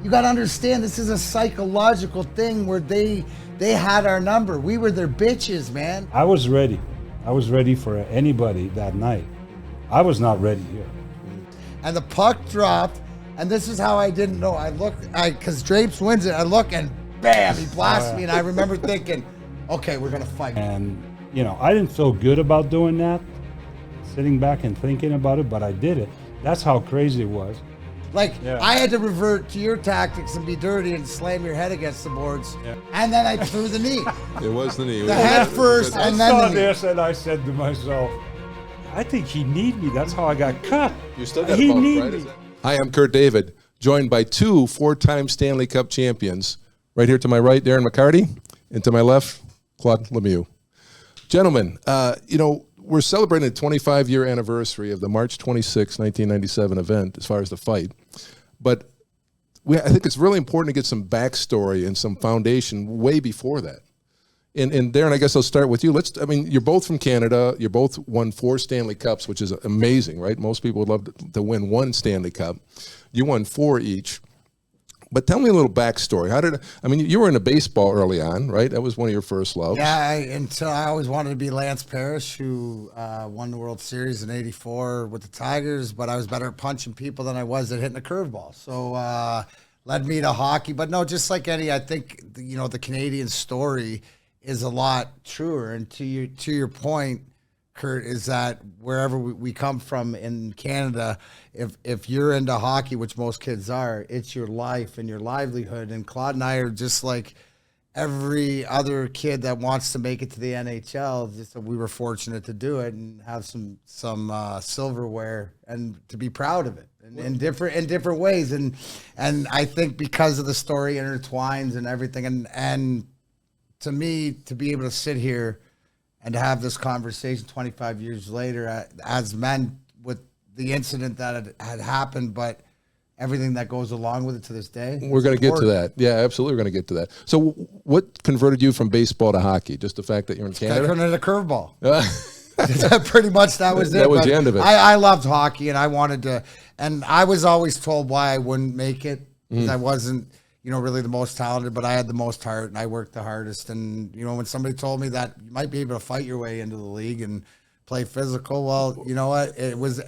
You got to understand, this is a psychological thing where they had our number. We were their bitches, man. I was ready. I was ready for anybody that night. I was not ready here. And the puck dropped, and this is how I didn't know. I looked, because Drapes wins it. I look, and bam, he blasts me, and I remember thinking, okay, we're gonna fight. And I didn't feel good about doing that, sitting back and thinking about it, but I did it. That's how crazy it was. I had to revert to your tactics and be dirty and slam your head against the boards, and then I threw the knee. It was the knee. The head first, and then I saw the knee. this, and I said to myself, I think he need me. That's how I got cut. You still got He a bump, need right? me. Hi, I'm Kurt David, joined by two 4-time Stanley Cup champions. Right here to my right, Darren McCarty, and to my left, Claude Lemieux. Gentlemen, we're celebrating the 25-year anniversary of the March 26, 1997 event as far as the fight. But I think it's really important to get some backstory and some foundation way before that. And Darren, I guess I'll start with you. You're both from Canada. You both won 4 Stanley Cups, which is amazing, right? Most people would love to win 1 Stanley Cup. You won 4 each. But tell me a little backstory. You were into baseball early on, right? That was one of your first loves. Yeah, until I always wanted to be Lance Parrish, who won the World Series in '84 with the Tigers, but I was better at punching people than I was at hitting a curveball. So led me to hockey. But no, just like I think, the Canadian story is a lot truer. And to your point, Kurt, is that wherever we come from in Canada, if you're into hockey, which most kids are, it's your life and your livelihood. And Claude and I are just like every other kid that wants to make it to the NHL. Just that we were fortunate to do it and have some silverware and to be proud of it in different ways. And I think because of the story intertwines and everything, and to me, to be able to sit here and to have this conversation 25 years later as men with the incident that had happened, but everything that goes along with it to this day. We're going to get to that. Yeah, absolutely. We're going to get to that. So what converted you from baseball to hockey? Just the fact that you're in Canada? I turned it a curveball. Pretty much that was it. That was the end of it. I loved hockey, and I wanted to, and I was always told why I wouldn't make it, because I wasn't, really the most talented, but I had the most heart and I worked the hardest. And, when somebody told me that you might be able to fight your way into the league and play physical, well, you know what? It was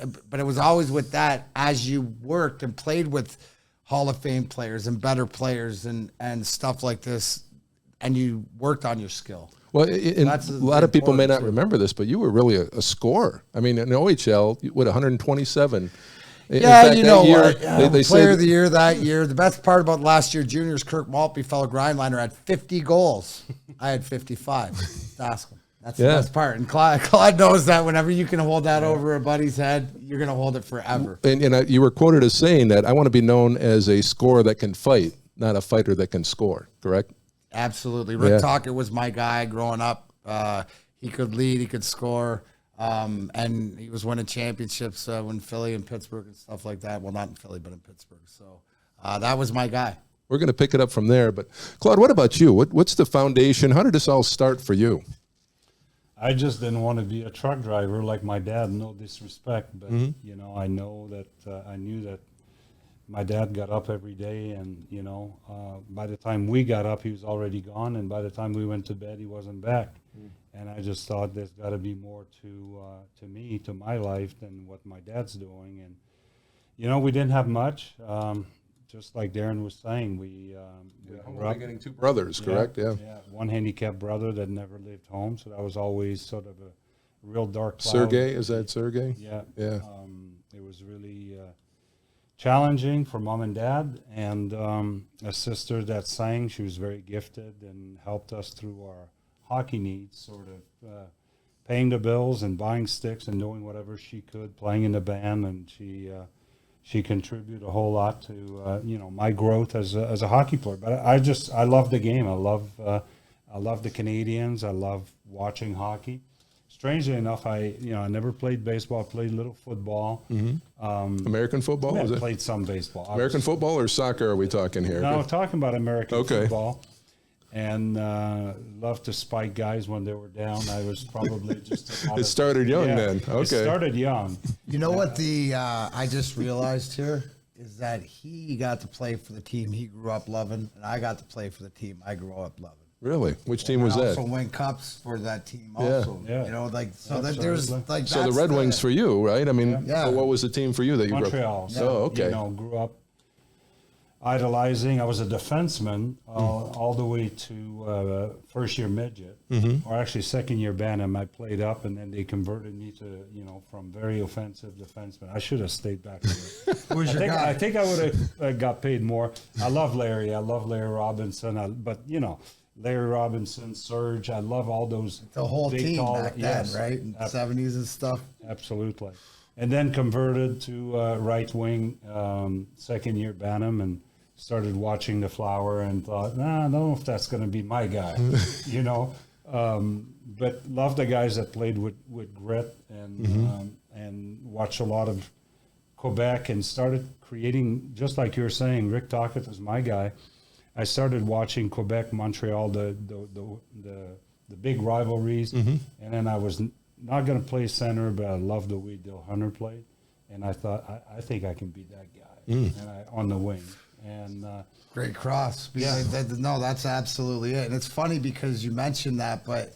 always with that, as you worked and played with Hall of Fame players and better players and stuff like this, and you worked on your skill. Well, a lot of people may not remember this, but you were really a scorer. I mean, in OHL, with 127. Yeah, fact, they player of the year that year. The best part about last year, juniors, Kirk Maltby, fellow grindliner, had 50 goals. I had 55. Ask him. That's the best part. And Claude knows that whenever you can hold that over a buddy's head, you're going to hold it forever. And you were quoted as saying that I want to be known as a scorer that can fight, not a fighter that can score, correct? Absolutely. Rick Talker was my guy growing up. He could lead, he could score. And he was winning championships when Philly and Pittsburgh and stuff like that. Well, not in Philly, but in Pittsburgh. So that was my guy. We're going to pick it up from there. But Claude, what about you? What's the foundation? How did this all start for you? I just didn't want to be a truck driver like my dad. No disrespect, but I know that I knew that my dad got up every day, and by the time we got up, he was already gone, and by the time we went to bed, he wasn't back. And I just thought there's got to be more to me, to my life, than what my dad's doing. And we didn't have much. Just like Darren was saying, we grew up getting 2 brothers, correct? Yeah. One handicapped brother that never lived home, so that was always sort of a real dark cloud. Sergey, is that Sergey? Yeah. It was really challenging for mom and dad, and a sister that sang. She was very gifted and helped us through our hockey needs, sort of paying the bills and buying sticks and doing whatever she could, playing in the band, and she contributed a whole lot to my growth as a hockey player. But I love the game. I love the Canadians. I love watching hockey. Strangely enough, I never played baseball. I played a little football. American football? I played some baseball. American football or soccer are we talking here? No, talking about American football. And loved to spike guys when they were down. I was probably just it started young then. Okay. It started young. You know what I just realized here? is that he got to play for the team he grew up loving, and I got to play for the team I grew up loving. Really? Which team was I that? also win cups for that team. Yeah. Also, Yeah. you know, like so that there's like So the that's Red Wings for you, right? I mean, Yeah. so what was the team for you that you Montreal. grew up? Oh, okay. You know, grew up idolizing. I was a defenseman all the way to first year midget, or actually second year Bantam. I played up, and then they converted me to from very offensive defenseman. I should have stayed back there. Who's your guy? I think I would have got paid more. I love Larry. I love Larry Robinson. But Larry Robinson, Serge. I love all those. the whole big, team tall, back then, yes, right? In the 70s and stuff. Absolutely. And then converted to right wing second year Bantam and started watching the Flower and thought, I don't know if that's going to be my guy, But loved the guys that played with grit and watched a lot of Quebec and started creating, just like you're saying, Rick Tocchet was my guy. I started watching Quebec, Montreal, the big rivalries, and then I was not going to play center, but I loved the way Dale Hunter played, and I thought I think I can be that guy, and on the wing. And Great cross. Yeah. No, that's absolutely it. And it's funny because you mentioned that, but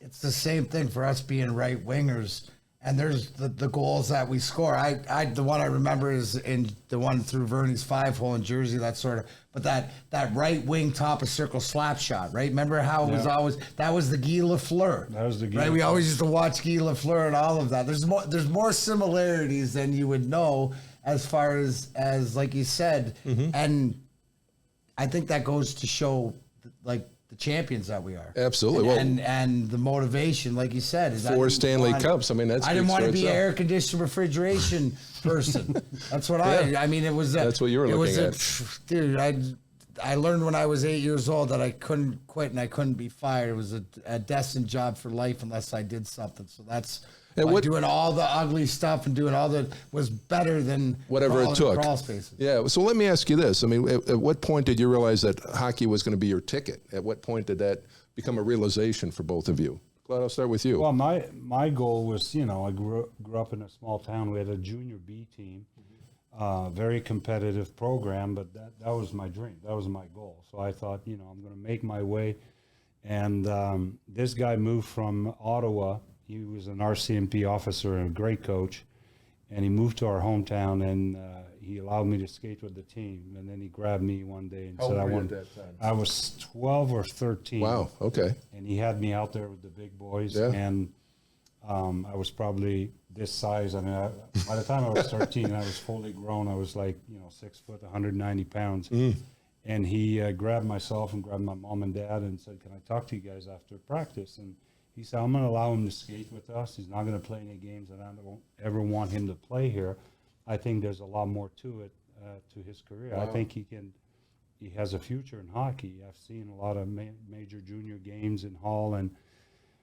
it's the same thing for us being right wingers. And there's the goals that we score. The one I remember is in the one through Verney's 5-hole in Jersey, that sort of. But that right wing top of circle slap shot, right? Remember how it was always that was the Guy Lafleur. That was the Guy right. We Lafleur. always used to watch Guy Lafleur and all of that. There's more similarities than you would know as far as like you said, and I think that goes to show like the champions that we are. Absolutely. And the motivation, like you said, is 4 Stanley Cups. I mean, that's I didn't want to be an itself. air conditioned refrigeration person. That's what I mean, it was. That's what you were looking at. Dude, I learned when I was 8 years old that I couldn't quit and I couldn't be fired. It was a destined job for life unless I did something. So that's why doing all the ugly stuff and doing all the was better than whatever it took. Crawl spaces. Yeah. So let me ask you this. I mean, at what point did you realize that hockey was going to be your ticket? At what point did that become a realization for both of you? Claude, I'll start with you. Well, my goal was, I grew up in a small town. We had a junior B team, very competitive program, but that was my dream. That was my goal. So I thought, I'm going to make my way. And this guy moved from Ottawa. He was an RCMP officer and a great coach. And he moved to our hometown, and he allowed me to skate with the team. And then he grabbed me one day and said, old were you at that time? I was 12 or 13. Wow. Okay. And he had me out there with the big boys. Yeah. And I was probably this size. I mean, by the time I was 13, I was fully grown. I was like, 6 foot, 190 pounds. And he grabbed myself and grabbed my mom and dad and said, can I talk to you guys after practice? And he said, I'm going to allow him to skate with us. He's not going to play any games that I don't ever want him to play here. I think there's a lot more to it, to his career. Wow. I think he has a future in hockey. I've seen a lot of major junior games in Hall, and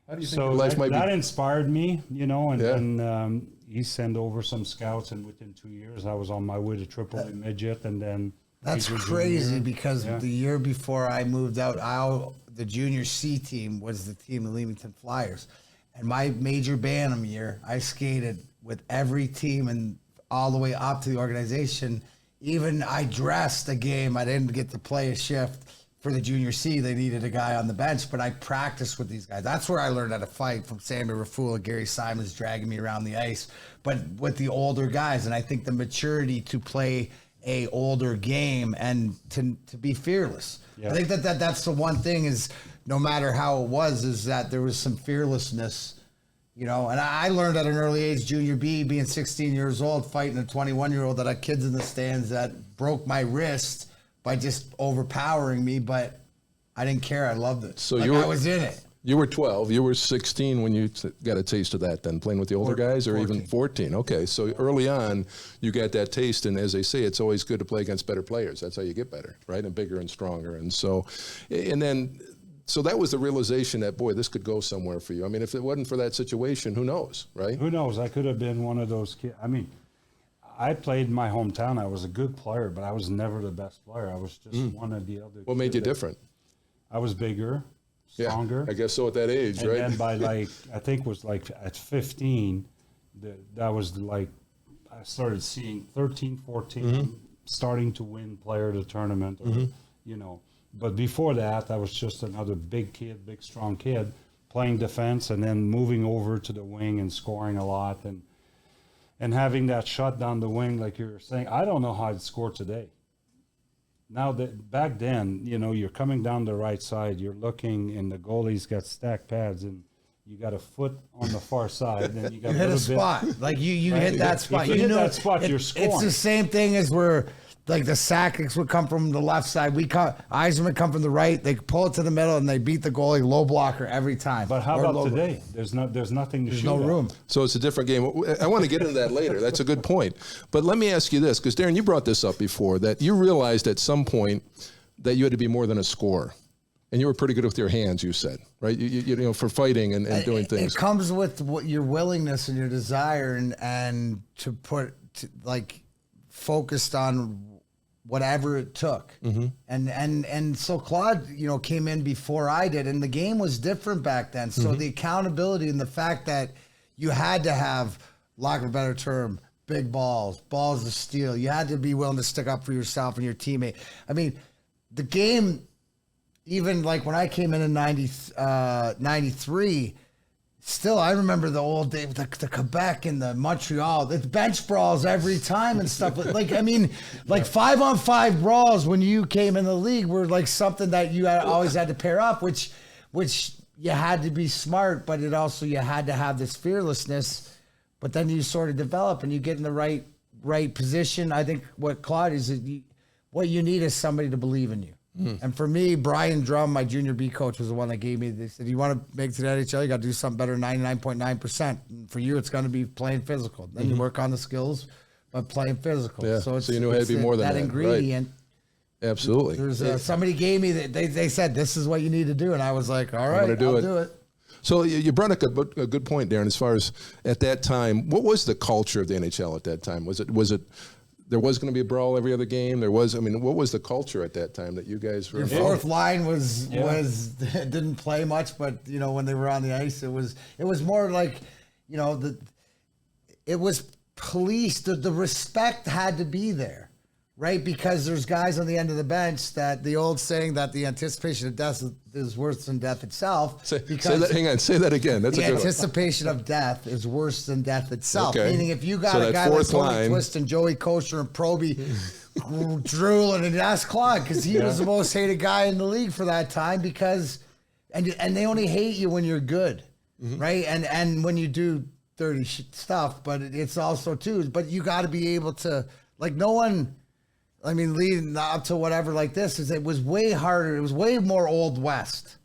How do you think so your life might that be? inspired me, and Yeah. then he sent over some scouts, and within 2 years I was on my way to AAA midget, and then That's major crazy junior. because Yeah. the year before I moved out, the junior C team was the team, the Leamington Flyers. And my major Bantam year, I skated with every team and all the way up to the organization. Even I dressed a game. I didn't get to play a shift for the junior C. They needed a guy on the bench, but I practiced with these guys. That's where I learned how to fight, from Sammy Rafula, Gary Simons dragging me around the ice, but with the older guys. And I think the maturity to play a older game and to be fearless. Yeah. I think that's the one thing is, no matter how it was, is that there was some fearlessness, and I learned at an early age, junior B, being 16 years old, fighting a 21-year-old that had kids in the stands that broke my wrist by just overpowering me, but I didn't care. I loved it. So I was in it. You were 12. You were 16 when you got a taste of that, then playing with the older guys, or 14. even 14. Okay, so early on, you got that taste, and as they say, it's always good to play against better players. That's how you get better, right? And bigger and stronger. And so that was the realization that, boy, this could go somewhere for you. I mean, if it wasn't for that situation, who knows, right? Who knows? I could have been one of those kids. I mean, I played in my hometown. I was a good player, but I was never the best player. I was just one of the other. What made you different? I was bigger, stronger. Yeah, I guess so at that age, And right? then by I think it was at 15, that was I started seeing 13, 14. starting to win player of the tournament, or, you know. But before that, I was just another big kid, big strong kid, playing defense and then moving over to the wing and scoring a lot and having that shot down the wing, like you were saying. I don't know how I'd score today. Now that back then, you know, you're coming down the right side, you're looking, and the goalie's got stacked pads, and you got a foot on the far side, and you got You hit a little spot. Like you Right? hit that spot. If you hit that spot, you're scoring. It's the same thing as where like the Sakics would come from the left side. Eisman would come from the right. They pull it to the middle and they beat the goalie low blocker every time. But how Or about low- today? There's nothing to There's shoot no at. room. So it's a different game. I want to get into that later. That's a good point. But let me ask you this, because Darren, you brought this up before, that you realized at some point that you had to be more than a scorer. And you were pretty good with your hands, you said, right? You know, for fighting and doing things. It comes with what your willingness and your desire and to put like focused on whatever it took. And so Claude, you know, came in before I did, and the game was different back then. So the accountability and the fact that you had to have, lack of a better term, big balls of steel. You had to be willing to stick up for yourself and your teammate. I mean, the game, even like when I came in 93, still, I remember the old day, the Quebec and the Montreal, the bench brawls every time and stuff. Like, I mean, like 5-on-5 brawls when you came in the league were like something that you always had to pair up, which you had to be smart, but it also, you had to have this fearlessness. But then you sort of develop and you get in the right position. I think what Claude is, what you need is somebody to believe in you. And for me, Brian Drum, my junior B coach, was the one that gave me, they said, you want to make it to the NHL, you got to do something better than 99.9%. And for you, it's going to be playing physical. Then you work on the skills, but playing physical. Yeah. So, So you knew it had to be more than that, right. ingredient. Absolutely. There's somebody gave me that they said, this is what you need to do. And I was like, all right, gonna do I'll it. do it. So you brought up a good point, Darren, as far as at that time, what was the culture of the NHL at that time? Was it there was going to be a brawl every other game? What was the culture at that time that you guys were Your involved fourth line was didn't play much, but you know, when they were on the ice, it was more like, you know, it was police. The respect had to be there, right? Because there's guys on the end of the bench that the old saying that the anticipation of death is worse than death itself. Say that, hang on, say that again. That's The a good one. anticipation of death is worse than death itself. Okay. Meaning, if you got So a that guy like fourth Tony line- Twist and Joey Kosher and Proby drooling, and ask Claude because he was the most hated guy in the league for that time, because and they only hate you when you're good, right? And when you do dirty stuff, but it's also too. But you got to be able to, like, no one. I mean, leading up to whatever like this, it was way harder. It was way more Old West.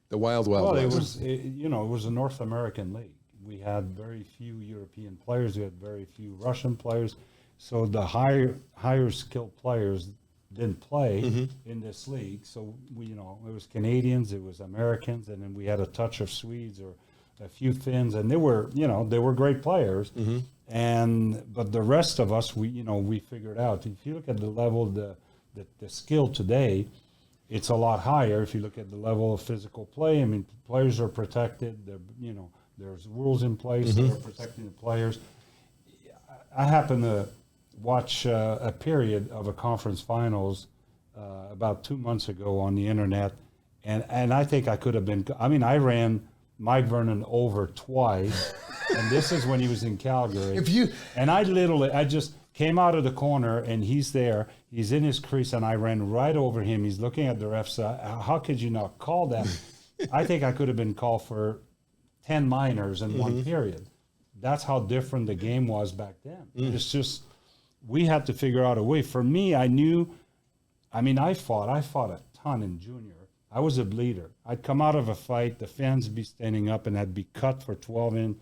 The Wild Well, West. it was a North American league. We had very few European players. We had very few Russian players. So the higher skilled players didn't play in this league. So it was Canadians, it was Americans, and then we had a touch of Swedes or a few Finns, and they were great players. But the rest of us, we figured out. If you look at the level of the skill today, it's a lot higher. If you look at the level of physical play, I mean, players are protected. There's rules in place that are protecting the players. I happen to watch a period of a conference finals about 2 months ago on the internet, and I think I could have been. I mean, I ran Mike Vernon over twice, and this is when he was in Calgary. I just came out of the corner, and he's there. He's in his crease, and I ran right over him. He's looking at the refs. How could you not call that? I think I could have been called for 10 minors in one period. That's how different the game was back then. It's just, we had to figure out a way. For me, I fought a ton in junior. I was a bleeder. I'd come out of a fight, the fans would be standing up, and I'd be cut for 12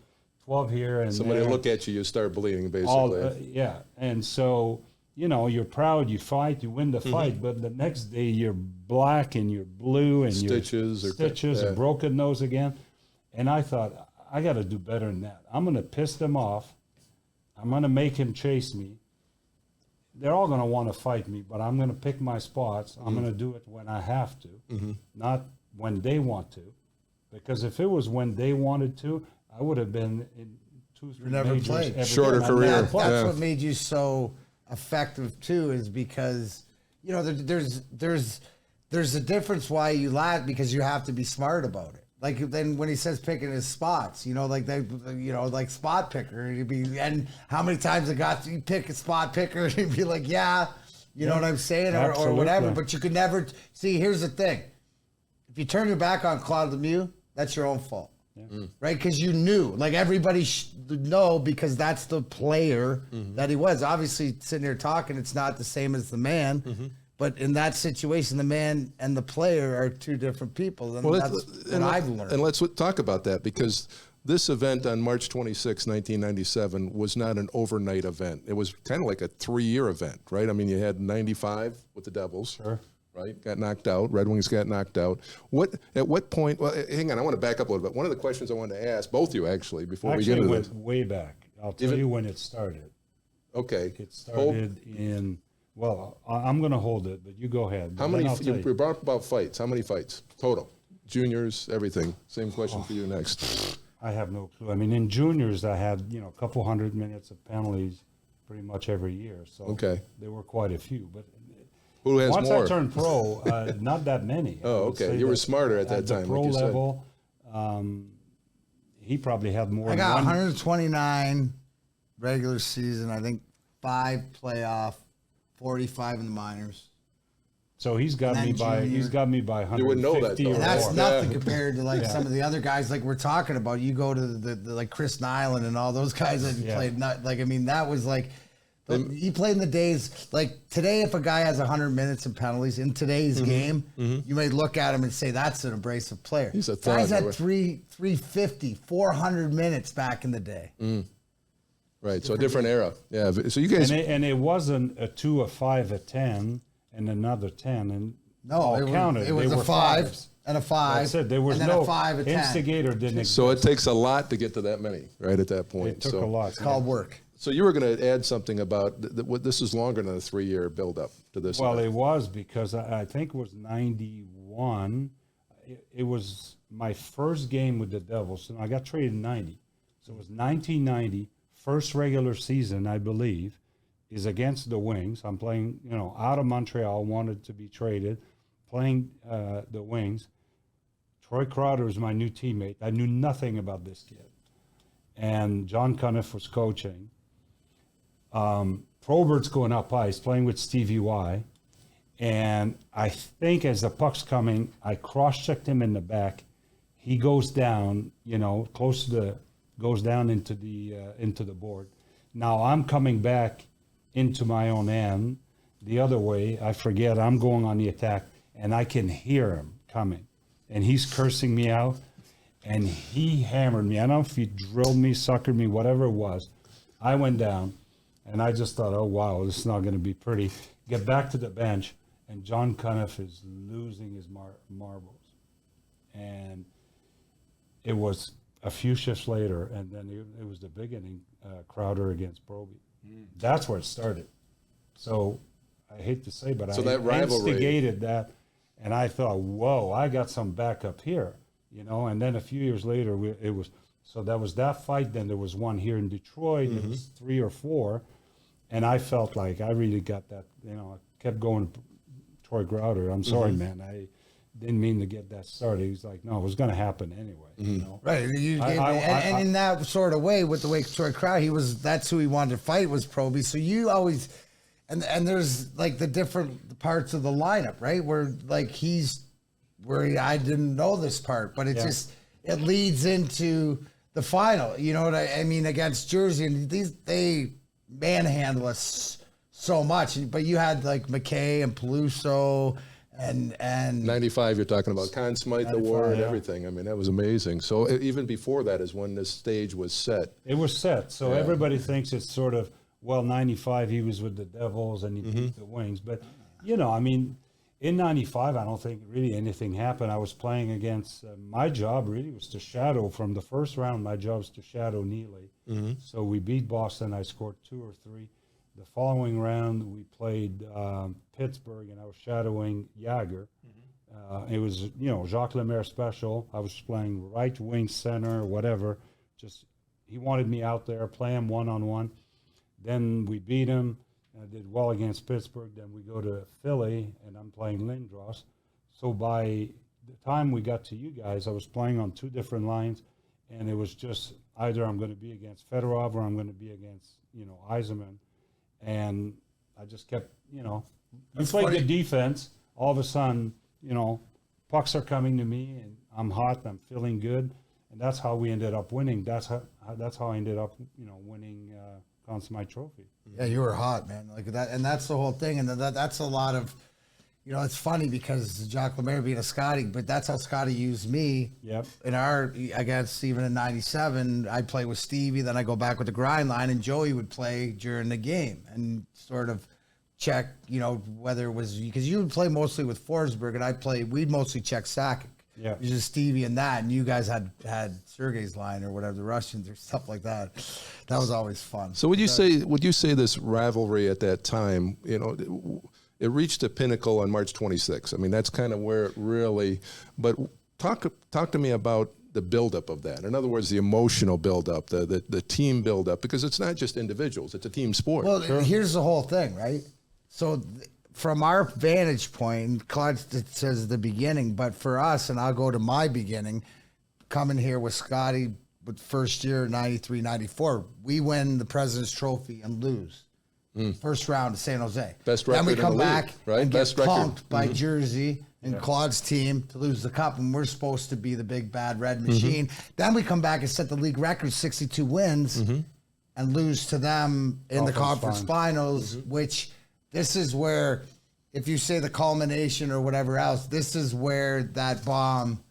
here and Somebody there. look at you, you start bleeding, basically. And so, you're proud, you fight, you win the fight, but the next day you're black and you're blue and Stitches a broken nose again. And I thought, I got to do better than that. I'm going to piss them off. I'm going to make him chase me. They're all going to want to fight me, but I'm going to pick my spots. I'm going to do it when I have to, not when they want to. Because if it was when they wanted to, I would have been in 2-3 never majors played. every Shorter year. career. That's what made you so effective too is because, you know, there's a difference why you laugh, because you have to be smart about it. Like then when he says picking his spots, you know, like they, you know, like spot picker, he'd be, and how many times it got you pick a spot picker, and he'd be like, yeah, you know what I'm saying, or whatever. But you could never see. Here's the thing: if you turn your back on Claude Lemieux, that's your own fault. Yeah. Right? Because you knew, like everybody should know, because that's the player that he was. Obviously, sitting here talking, it's not the same as the man, but in that situation, the man and the player are two different people. And that's what I've learned. And let's talk about that, because this event on March 26, 1997 was not an overnight event. It was kind of like a 3-year event, right? I mean, you had 95 with the Devils. Sure. Right, got knocked out. Red Wings got knocked out. At what point? Well, hang on. I want to back up a little bit. One of the questions I wanted to ask both you actually before we get into this. Went way back. I'll tell you when it started. Okay. It started in. Well, I'm going to hold it, but you go ahead. How many? You brought up about fights. How many fights total? Juniors, everything. Same question for you next. I have no clue. I mean, in juniors, I had a couple 100 minutes of penalties, pretty much every year. So there were quite a few, but. Who has Once more? I turned pro, not that many. Oh, okay. You were smarter at that time. At the pro level, he probably had more. I got 129 regular season. I think 5 playoff, 45 in the minors. So he's got me by 150. You wouldn't know that, though. Or That's more. nothing compared to like some of the other guys like we're talking about. You go to the like Chris Nyland and all those guys that played. Not like, I mean, that was like. He played in the days like today. If a guy has 100 minutes of penalties in today's game, you may look at him and say that's an abrasive player. He's a thug. Guys had 350, 400 minutes back in the day. Right, so a different era. Yeah. So you guys, and it wasn't a 2, a 5, a 10, and another 10, and it was a 5 and a 5. That's it. There was and no a 5, a 10. instigator didn't exist. so it takes a lot to get to that many, right? At that point, It took a lot. It's called work. So you were going to add something about what this is longer than a 3-year build-up to this. Well, event. it was because I think it was 91. It was my first game with the Devils. And I got traded in 90. So it was 1990, first regular season, I believe, is against the Wings. I'm playing, out of Montreal, wanted to be traded, playing the Wings. Troy Crowder was my new teammate. I knew nothing about this kid. And John Cuniff was coaching. Probert's going up ice, playing with Stevie Y. And I think as the puck's coming, I cross-checked him in the back. He goes down, goes down into the board. Now I'm coming back into my own end the other way. I forget I'm going on the attack, and I can hear him coming. And he's cursing me out, and he hammered me. I don't know if he drilled me, suckered me, whatever it was. I went down. And I just thought, oh, wow, this is not going to be pretty. Get back to the bench, and John Cuniff is losing his marbles. And it was a few shifts later, and then it was the beginning, Crowder against Proby. That's where it started. So I hate to say, but that rivalry instigated that. And I thought, whoa, I got some backup here, And then a few years later, it was so that was that fight. Then there was one here in Detroit. It was 3 or 4. And I felt like I really got that, I kept going to Troy Crowder. I'm sorry, man. I didn't mean to get that started. He's like, no, it was going to happen anyway. Right. And in that sort of way, with the way Troy Crowder, that's who he wanted to fight was Proby. So you always, and there's like the different parts of the lineup, right? Where like I didn't know this part, but it it leads into the final. You know what I mean? Against Jersey, and they manhandle us so much, but you had like McKay and Peluso and 95. You're talking about Conn Smythe Award and everything. I mean, that was amazing. So even before that is when this stage was set. It was set. So everybody thinks it's sort of 95. He was with the Devils and he beat the Wings, but I mean, in 95, I don't think really anything happened. I was playing against my job really was to shadow from the first round. My job was to shadow Neely. So we beat Boston. I scored 2 or 3. The following round, we played Pittsburgh, and I was shadowing Jagger. It was, Jacques Lemaire special. I was playing right wing, center, whatever. Just he wanted me out there, play him one-on-one. Then we beat him, and I did well against Pittsburgh. Then we go to Philly, and I'm playing Lindros. So by the time we got to you guys, I was playing on 2 different lines, and it was just either I'm going to be against Fedorov or I'm going to be against, Yzerman. And I just kept, you played good defense. All of a sudden, pucks are coming to me, and I'm hot, and I'm feeling good. And that's how we ended up winning. That's how I ended up, winning Conn Smythe Trophy. Yeah, you were hot, man. Like that, and that's the whole thing. And that's a lot of, it's funny because Jacques Lemaire being a Scotty, but that's how Scotty used me. Yep. Against even in '97, I'd play with Stevie, then I go back with the grind line, and Joey would play during the game and sort of check, whether it was because you would play mostly with Forsberg, and we'd mostly check Sakic. Yeah. It was just Stevie and that, and you guys had Sergei's line or whatever, the Russians or stuff like that. That was always fun. So would you say this rivalry at that time, it reached a pinnacle on March 26th? I mean, that's kind of where it really. But talk to me about the buildup of that. In other words, the emotional buildup, the team buildup, because it's not just individuals; it's a team sport. Well, here's the whole thing, right? So from our vantage point, Claude says the beginning, but for us, and I'll go to my beginning, coming here with Scotty, with first year, 93, 94, we win the President's Trophy and lose. First round of San Jose. Best record then we come in the back league, right? and Best get record. punked by Jersey and Claude's team to lose the cup, and we're supposed to be the big bad red machine. Then we come back and set the league record, 62 wins, and lose to them in the conference finals, which this is where, if you say the culmination or whatever else, this is where that bomb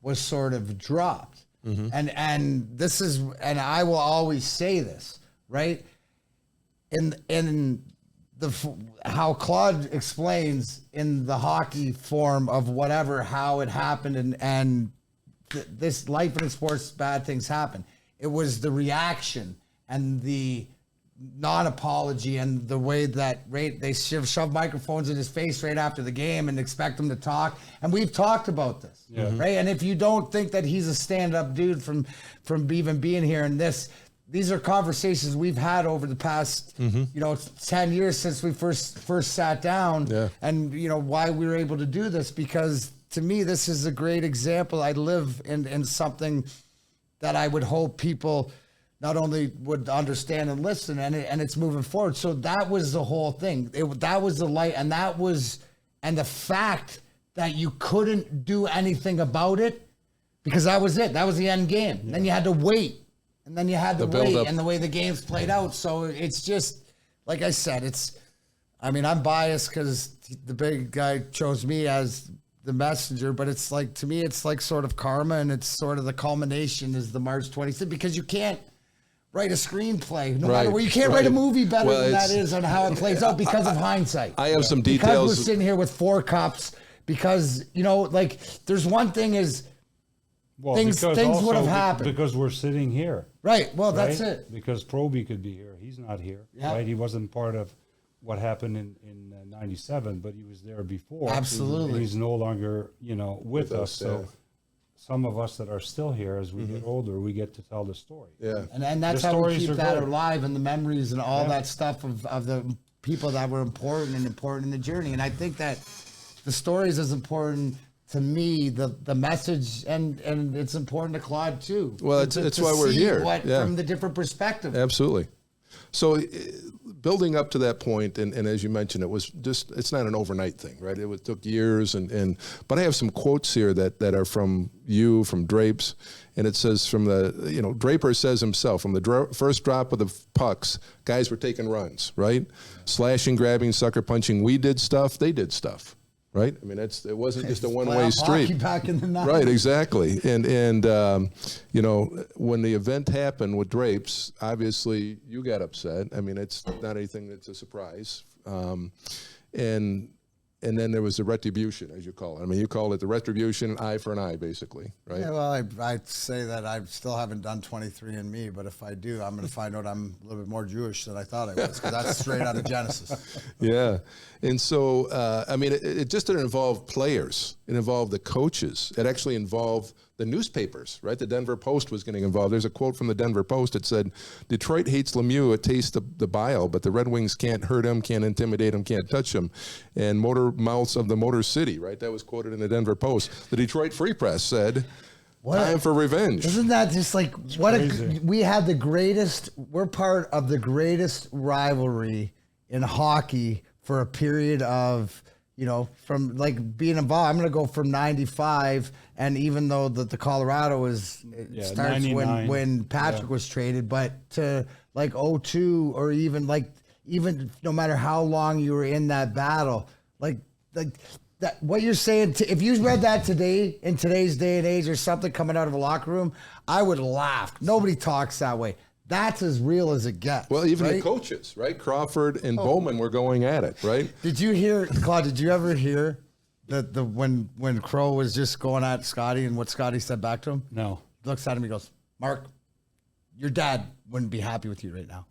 was sort of dropped. And this is, and I will always say this, right? In how Claude explains in the hockey form of whatever, how it happened, and this life in sports, bad things happen. It was the reaction and the non-apology and the way that they shove microphones in his face right after the game and expect him to talk. And we've talked about this, right? And if you don't think that he's a stand-up dude from even being here in this, these are conversations we've had over the past, 10 years since we first sat down, and why we were able to do this, because to me, this is a great example. I live in something that I would hope people not only would understand and listen, and it's moving forward. So that was the whole thing. That was the light, and the fact that you couldn't do anything about it, because that was it. That was the end game. Yeah. Then you had to wait. And then you had to wait, and the way the games played out. So it's just, like I said, I'm biased because the big guy chose me as the messenger, but it's like, to me, it's like sort of karma, and it's sort of the culmination is the March 26th, because you can't write a screenplay, no matter where. You can't write a movie better than that is on how it plays out because of hindsight. I have some details. Because we're sitting here with 4 cups, because, there's one thing is, things would have happened. Because we're sitting here. Right. Well, that's it. Because Proby could be here. He's not here. Yeah. Right. He wasn't part of what happened in '97, but he was there before. Absolutely. He's no longer, with us. So some of us that are still here, as we get older, we get to tell the story. Yeah. And that's how we keep that alive, and the memories and all that stuff of the people that were important in the journey. And I think that the story is as important to me, the message, and it's important to Claude too. Well, it's why we're here. From the different perspective. Absolutely. So building up to that point, and as you mentioned, it's not an overnight thing, right? It took years, but I have some quotes here that are from Drapes, and it says Draper says himself, from the first drop of the pucks, guys were taking runs, right? Slashing, grabbing, sucker punching. We did stuff, they did stuff. Right, I mean, it wasn't just a one-way street. Back in the 90s. Right, exactly. And when the event happened with Drapes, obviously you got upset. I mean, it's not anything that's a surprise. And then there was the retribution, as you call it. I mean, you call it the retribution, an eye for an eye, basically, right? Yeah, well, I'd say that I still haven't done 23andMe, but if I do, I'm going to find out I'm a little bit more Jewish than I thought I was, because that's straight out of Genesis. Yeah. And so, it just didn't involve players. It involved the coaches. It actually involved the newspapers, right? The Denver Post was getting involved. There's a quote from the Denver Post. It said, Detroit hates Lemieux, it tastes the bile, but the Red Wings can't hurt him, can't intimidate him, can't touch him. And Motor Mouths of the Motor City, right? That was quoted in the Denver Post. The Detroit Free Press said, time for revenge. Isn't that just like, we had the greatest, we're part of the greatest rivalry in hockey for a period of, from like being involved. I'm going to go from 95, and even though the Colorado starts 99. when Patrick was traded, but to like 02, or even no matter how long you were in that battle, like that, what you're saying, if you read that today, in today's day and age, or something coming out of a locker room, I would laugh. Nobody talks that way. That's as real as it gets. Well, even right? the coaches, right? Crawford and Bowman were going at it, right? Did you hear, Claude, did you ever hear that when Crow was just going at Scotty and what Scotty said back to him? No. He looks at him, he goes, Mark, your dad wouldn't be happy with you right now.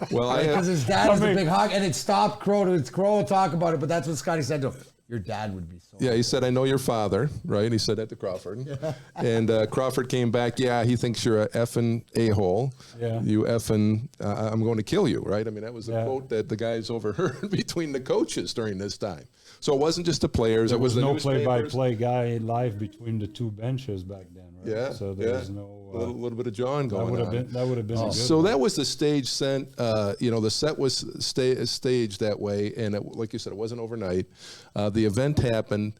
Well, Because his dad was a big hog, and it stopped Crow. Crow would talk about it, but that's what Scotty said to him. Your dad would be so. Yeah, he said, I know your father, right? He said that to Crawford. Yeah. And Crawford came back, yeah, he thinks you're a effing a-hole. Yeah. You effing, I'm going to kill you, right? I mean, that was the quote that the guys overheard between the coaches during this time. So it wasn't just the players. There it was was the no newspapers. play-by-play guy live between the two benches back then, right? Yeah. So there was no. A little bit of John going on. That would have been a good So one. that was the stage sent. The set was staged that way, and like you said, it wasn't overnight. The event happened.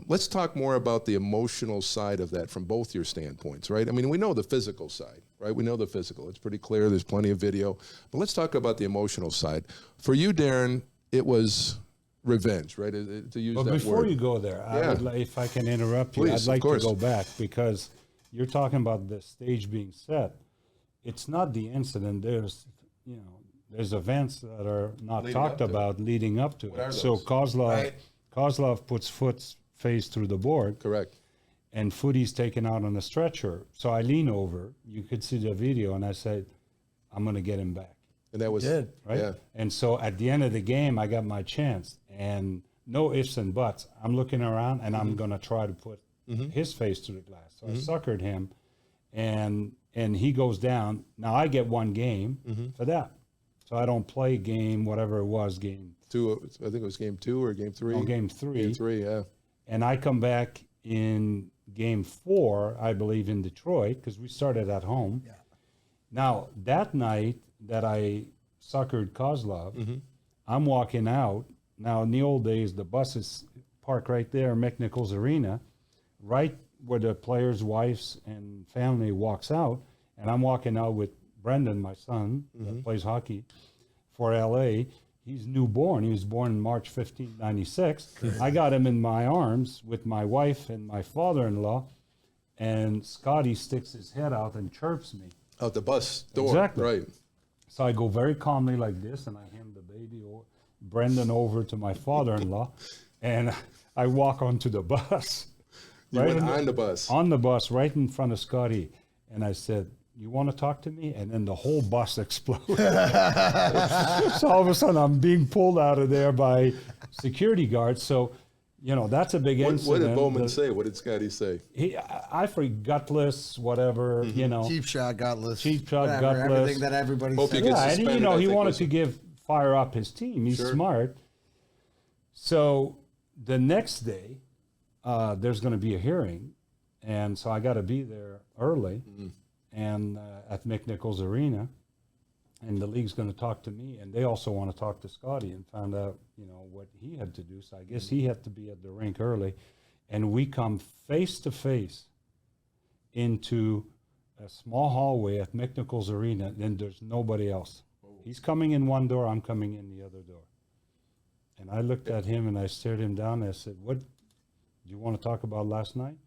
Let's talk more about the emotional side of that from both your standpoints, right? I mean, we know the physical side, right? We know the physical. It's pretty clear. There's plenty of video. But let's talk about the emotional side. For you, Darren, it was revenge, right? To use But that before word. you go there, I would if I can interrupt you, Please, I'd like of course. to go back, because you're talking about the stage being set. It's not the incident. There's events that are not Leading talked up to it. about leading up to What are it. So those? Kozlov puts Foot's face through the board, Correct. and Footy's taken out on a stretcher. So I lean over. You could see the video, and I said, "I'm going to get him back." And that was did. Right? Yeah. And so at the end of the game, I got my chance, and no ifs and buts. I'm looking around, and I'm going to try to put his face through the glass. So I suckered him, and he goes down. Now I get one game for that. So I don't play game, whatever it was, game 2. I think it was game 2 or game 3. no, game 3. Game 3, yeah. And I come back in game 4, I believe, in Detroit, because we started at home. Yeah. Now, that night that I suckered Kozlov, I'm walking out. Now, in the old days, the buses park right there, McNichols Arena, right where the players' wives and family walks out. And I'm walking out with Brendan, my son, that plays hockey for L.A. He's newborn. He was born in March 15, 96. I got him in my arms with my wife and my father-in-law, and Scotty sticks his head out and chirps me. Out the bus door. Exactly. Right. So I go very calmly like this, and I hand the baby, Brendan, over to my father-in-law, and I walk onto the bus. You went on the bus. On the bus, right in front of Scotty, and I said, "You want to talk to me?" And then the whole bus exploded. So all of a sudden, I'm being pulled out of there by security guards. So, that's a big What incident. did Bowman say? What did Scotty say? I forget, gutless, whatever, Cheap shot, gutless. Cheap shot, whatever, gutless. Everything that everybody Hope said. you get Yeah, and suspended, I he think wanted was- to fire up his team. He's Sure. smart. So the next day, there's going to be a hearing, and so I got to be there early, and at McNichols Arena, and the league's going to talk to me, and they also want to talk to Scotty and find out, what he had to do. So I guess he had to be at the rink early, and we come face to face into a small hallway at McNichols Arena, and there's nobody else. He's coming in one door, I'm coming in the other door. And I looked at him and I stared him down and I said, "What do you want to talk about last night?"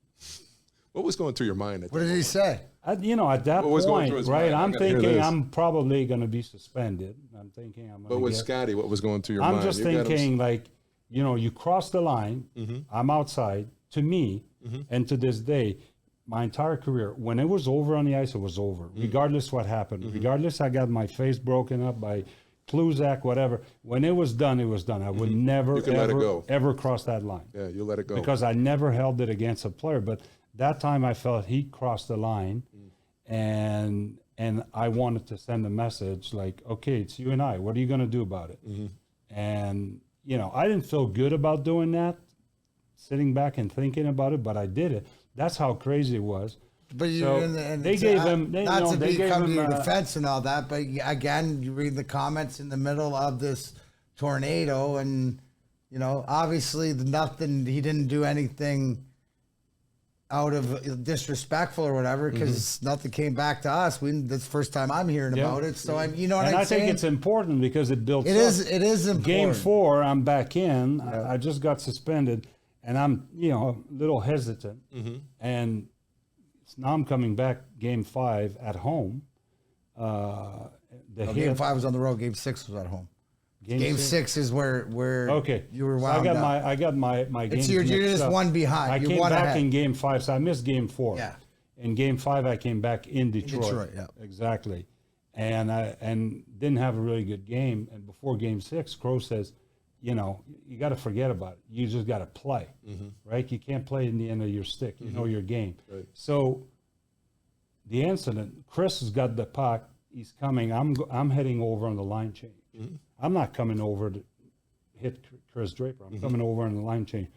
What was going through your mind? What did he say? At that What was going point, through his right, mind? I I'm gotta hear thinking this. I'm probably going to be suspended. I'm thinking I'm But going with to get... Scotty, what was going through your I'm mind? just You got him- thinking, like, you cross the line, I'm outside. To me, and to this day, my entire career, when it was over on the ice, it was over, regardless what happened. Regardless, I got my face broken up by Kluzak, whatever. When it was done, it was done. I would never, You can let it ever, go. ever cross that line. Yeah, you let it go. Because I never held it against a player. But that time I felt he crossed the line, and I wanted to send a message like, okay, it's you and I. What are you going to do about it? And you know, I didn't feel good about doing that, sitting back and thinking about it, but I did it. That's how crazy it was. But you, So and they gave him, not to they gave come to him your defense and all that, but again, you read the comments in the middle of this tornado, and you know, obviously, nothing. He didn't do anything out of disrespectful or whatever, because nothing came back to us. That's the first time I'm hearing about it. So you know what and I'm I saying? think it's important because it builds. It is important. Game 4, I'm back in. I just got suspended, and I'm a little hesitant, and now I'm coming back Game 5 at home. Game 5 was on the road. Game 6 was at home. Game 6 is where you were wound up. I got my games You're just up. one behind. I you came won back ahead. in Game 5, so I missed Game 4. Yeah. In Game 5, I came back in Detroit. yeah. Exactly. And I didn't have a really good game. And before Game 6, Crow says, you got to forget about it. You just got to play, right? You can't play in the end of your stick. You know your game. Right. So the incident, Chris has got the puck. He's coming. I'm heading over on the line change. I'm not coming over to hit Chris Draper. I'm coming over on the line change.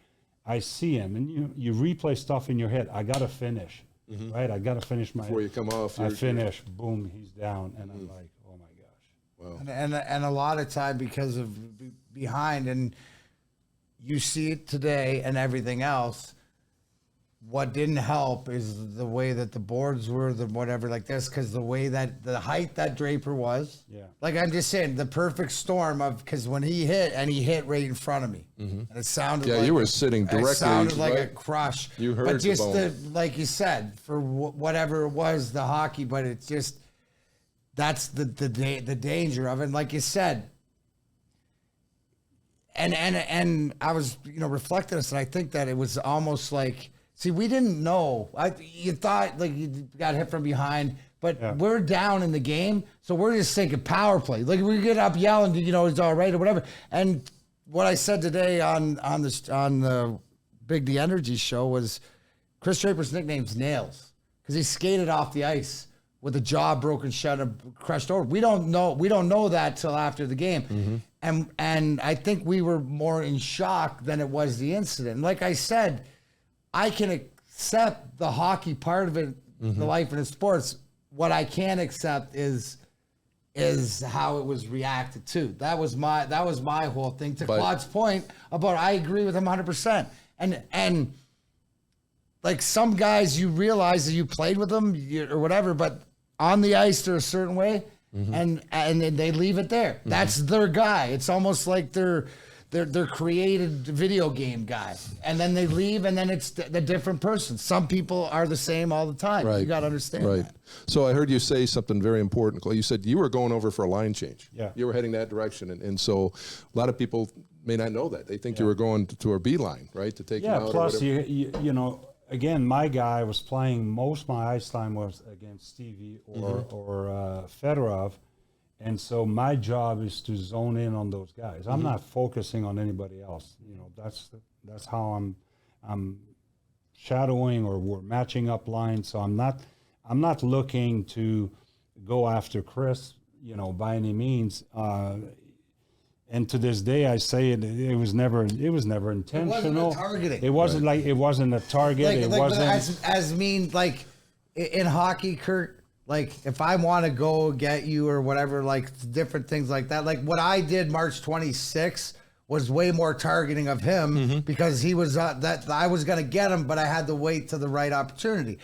I see him, and you replay stuff in your head. I got to finish, right? I got to finish my. Before you come off, I finish. Boom, he's down, and I'm like, oh my gosh. Wow. And a lot of time because of behind, and you see it today and everything else. What didn't help is the way that the boards were, the whatever like this, because the way that the height that Draper was. Yeah. Like I'm just saying, the perfect storm of, because when he hit right in front of me, and it sounded Yeah, like you were sitting directly. It sounded like a right? crush. You heard but just the bone. like you said, for whatever it was, the hockey, but it's just that's the danger of it. And like you said. And I was reflecting on this, and I think that it was almost like. See, we didn't know. You thought like you got hit from behind, but we're down in the game, so we're just thinking power play. Like we get up yelling, it's all right or whatever. And what I said today on the Big D Energy show was Chris Draper's nickname's Nails because he skated off the ice with a jaw broken shut and crushed over. We don't know that till after the game, and I think we were more in shock than it was the incident. And like I said. I can accept the hockey part of it, the life and the sports. What I can't accept is how it was reacted to. That was my whole thing. To Claude's point about, I agree with him 100%. And like some guys, you realize that you played with them or whatever, but on the ice they're a certain way, and they leave it there. That's their guy. It's almost like they're created video game guy, and then they leave, and then it's the different person. Some people are the same all the time. Right. You got to understand Right. that. So I heard you say something very important. You said you were going over for a line change. Yeah. You were heading that direction, and so a lot of people may not know that. They think you were going to a B line, right, to take him out. Yeah. Plus, or you again, my guy was playing. Most of my ice time was against Stevie or Fedorov. And so my job is to zone in on those guys. I'm not focusing on anybody else. That's how I'm shadowing or we're matching up lines. So I'm not looking to go after Chris, by any means. And to this day, I say it was never intentional. It wasn't a targeting. It wasn't like it wasn't a target. It wasn't like in hockey, Kurt. Like, if I want to go get you or whatever, like different things like that. Like what I did March 26th was way more targeting of him because he was that I was going to get him, but I had to wait to the right opportunity.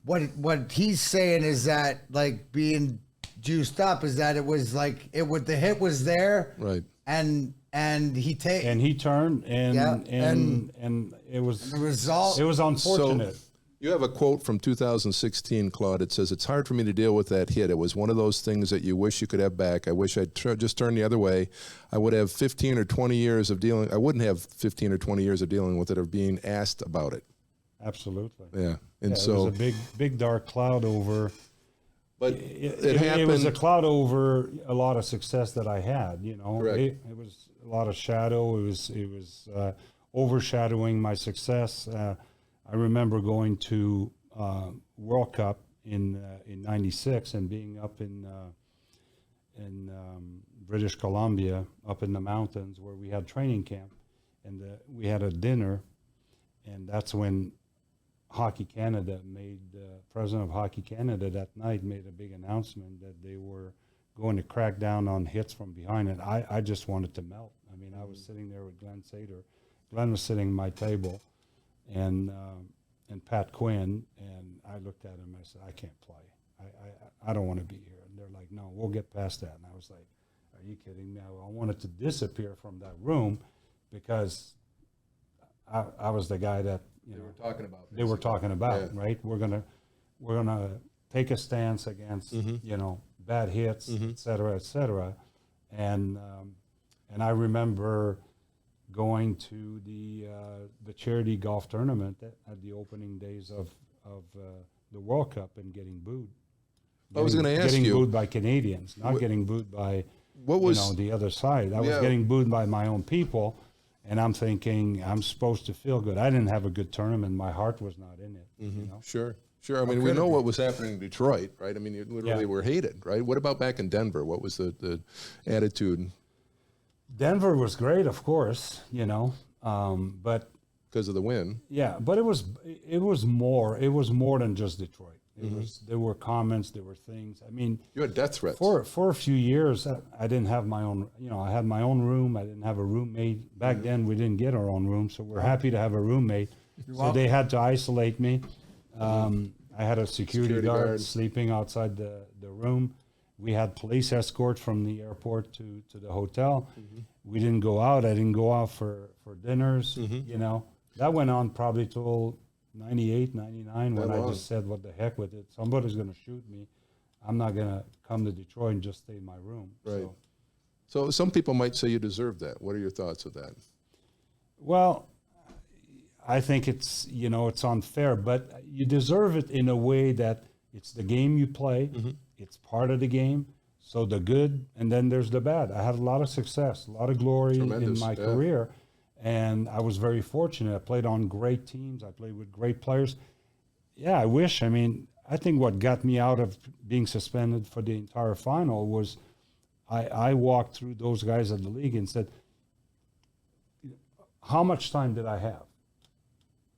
What he's saying is that like being juiced up is that it was like the hit was there, right? And he turned and it was the result. It was unfortunate. So, you have a quote from 2016, Claude. It says, "It's hard for me to deal with that hit. It was one of those things that you wish you could have back. I wish I'd just turned the other way. I would have 15 or 20 years of dealing. I wouldn't have 15 or 20 years of dealing with it or being asked about it." Absolutely. Yeah, and so it was a big dark cloud over. But it happened. It was a cloud over a lot of success that I had. Correct. It was a lot of shadow. It was overshadowing my success. I remember going to World Cup in '96 and being up in British Columbia, up in the mountains where we had training camp, and we had a dinner, and that's when Hockey Canada President of Hockey Canada that night made a big announcement that they were going to crack down on hits from behind, and I just wanted to melt. I mean, I was sitting there with Glenn Sater. Glenn was sitting at my table, and Pat Quinn, and I looked at him and I said, I can't play. I don't want to be here. And they're like, no, we'll get past that. And I was like, are you kidding me? I wanted to disappear from that room because I was the guy that They were talking about. they were talking about, Yeah. right? We're gonna take a stance against bad hits, et cetera, et cetera. And I remember going to the charity golf tournament at the opening days of the World Cup and getting booed. I was going to ask getting you, booed by Canadians, not getting booed by what was the other side. I was Yeah. getting booed by my own people, and I'm thinking I'm supposed to feel good. I didn't have a good tournament. My heart was not in it. You know? Sure. I mean, we know what was happening in Detroit, right? I mean, you literally Yeah. were hated, right? What about back in Denver? What was the attitude Denver was great, of course, but because of the win? yeah, but it was more than just Detroit. There were comments, there were things. I mean, You had death threats. for a few years, I didn't have my own. I had my own room. I didn't have a roommate. Back then, we didn't get our own room, so we're happy to have a roommate. So they had to isolate me. I had a security guard sleeping outside the room. We had police escort from the airport to the hotel. We didn't go out. I didn't go out for dinners. That went on probably till 98, 99 when That I long. just said, what the heck with it. Somebody's going to shoot me. I'm not going to come to Detroit and just stay in my room. Right. So, So some people might say you deserve that. What are your thoughts of that? well, I think it's unfair, but you deserve it in a way that it's the game you play. It's part of the game. So the good, and then there's the bad. I had a lot of success, a lot of glory in Tremendous, my yeah. career, and I was very fortunate. I played on great teams. I played with great players. Yeah, I wish. I mean, I think what got me out of being suspended for the entire final was I walked through those guys at the league and said, how much time did I have,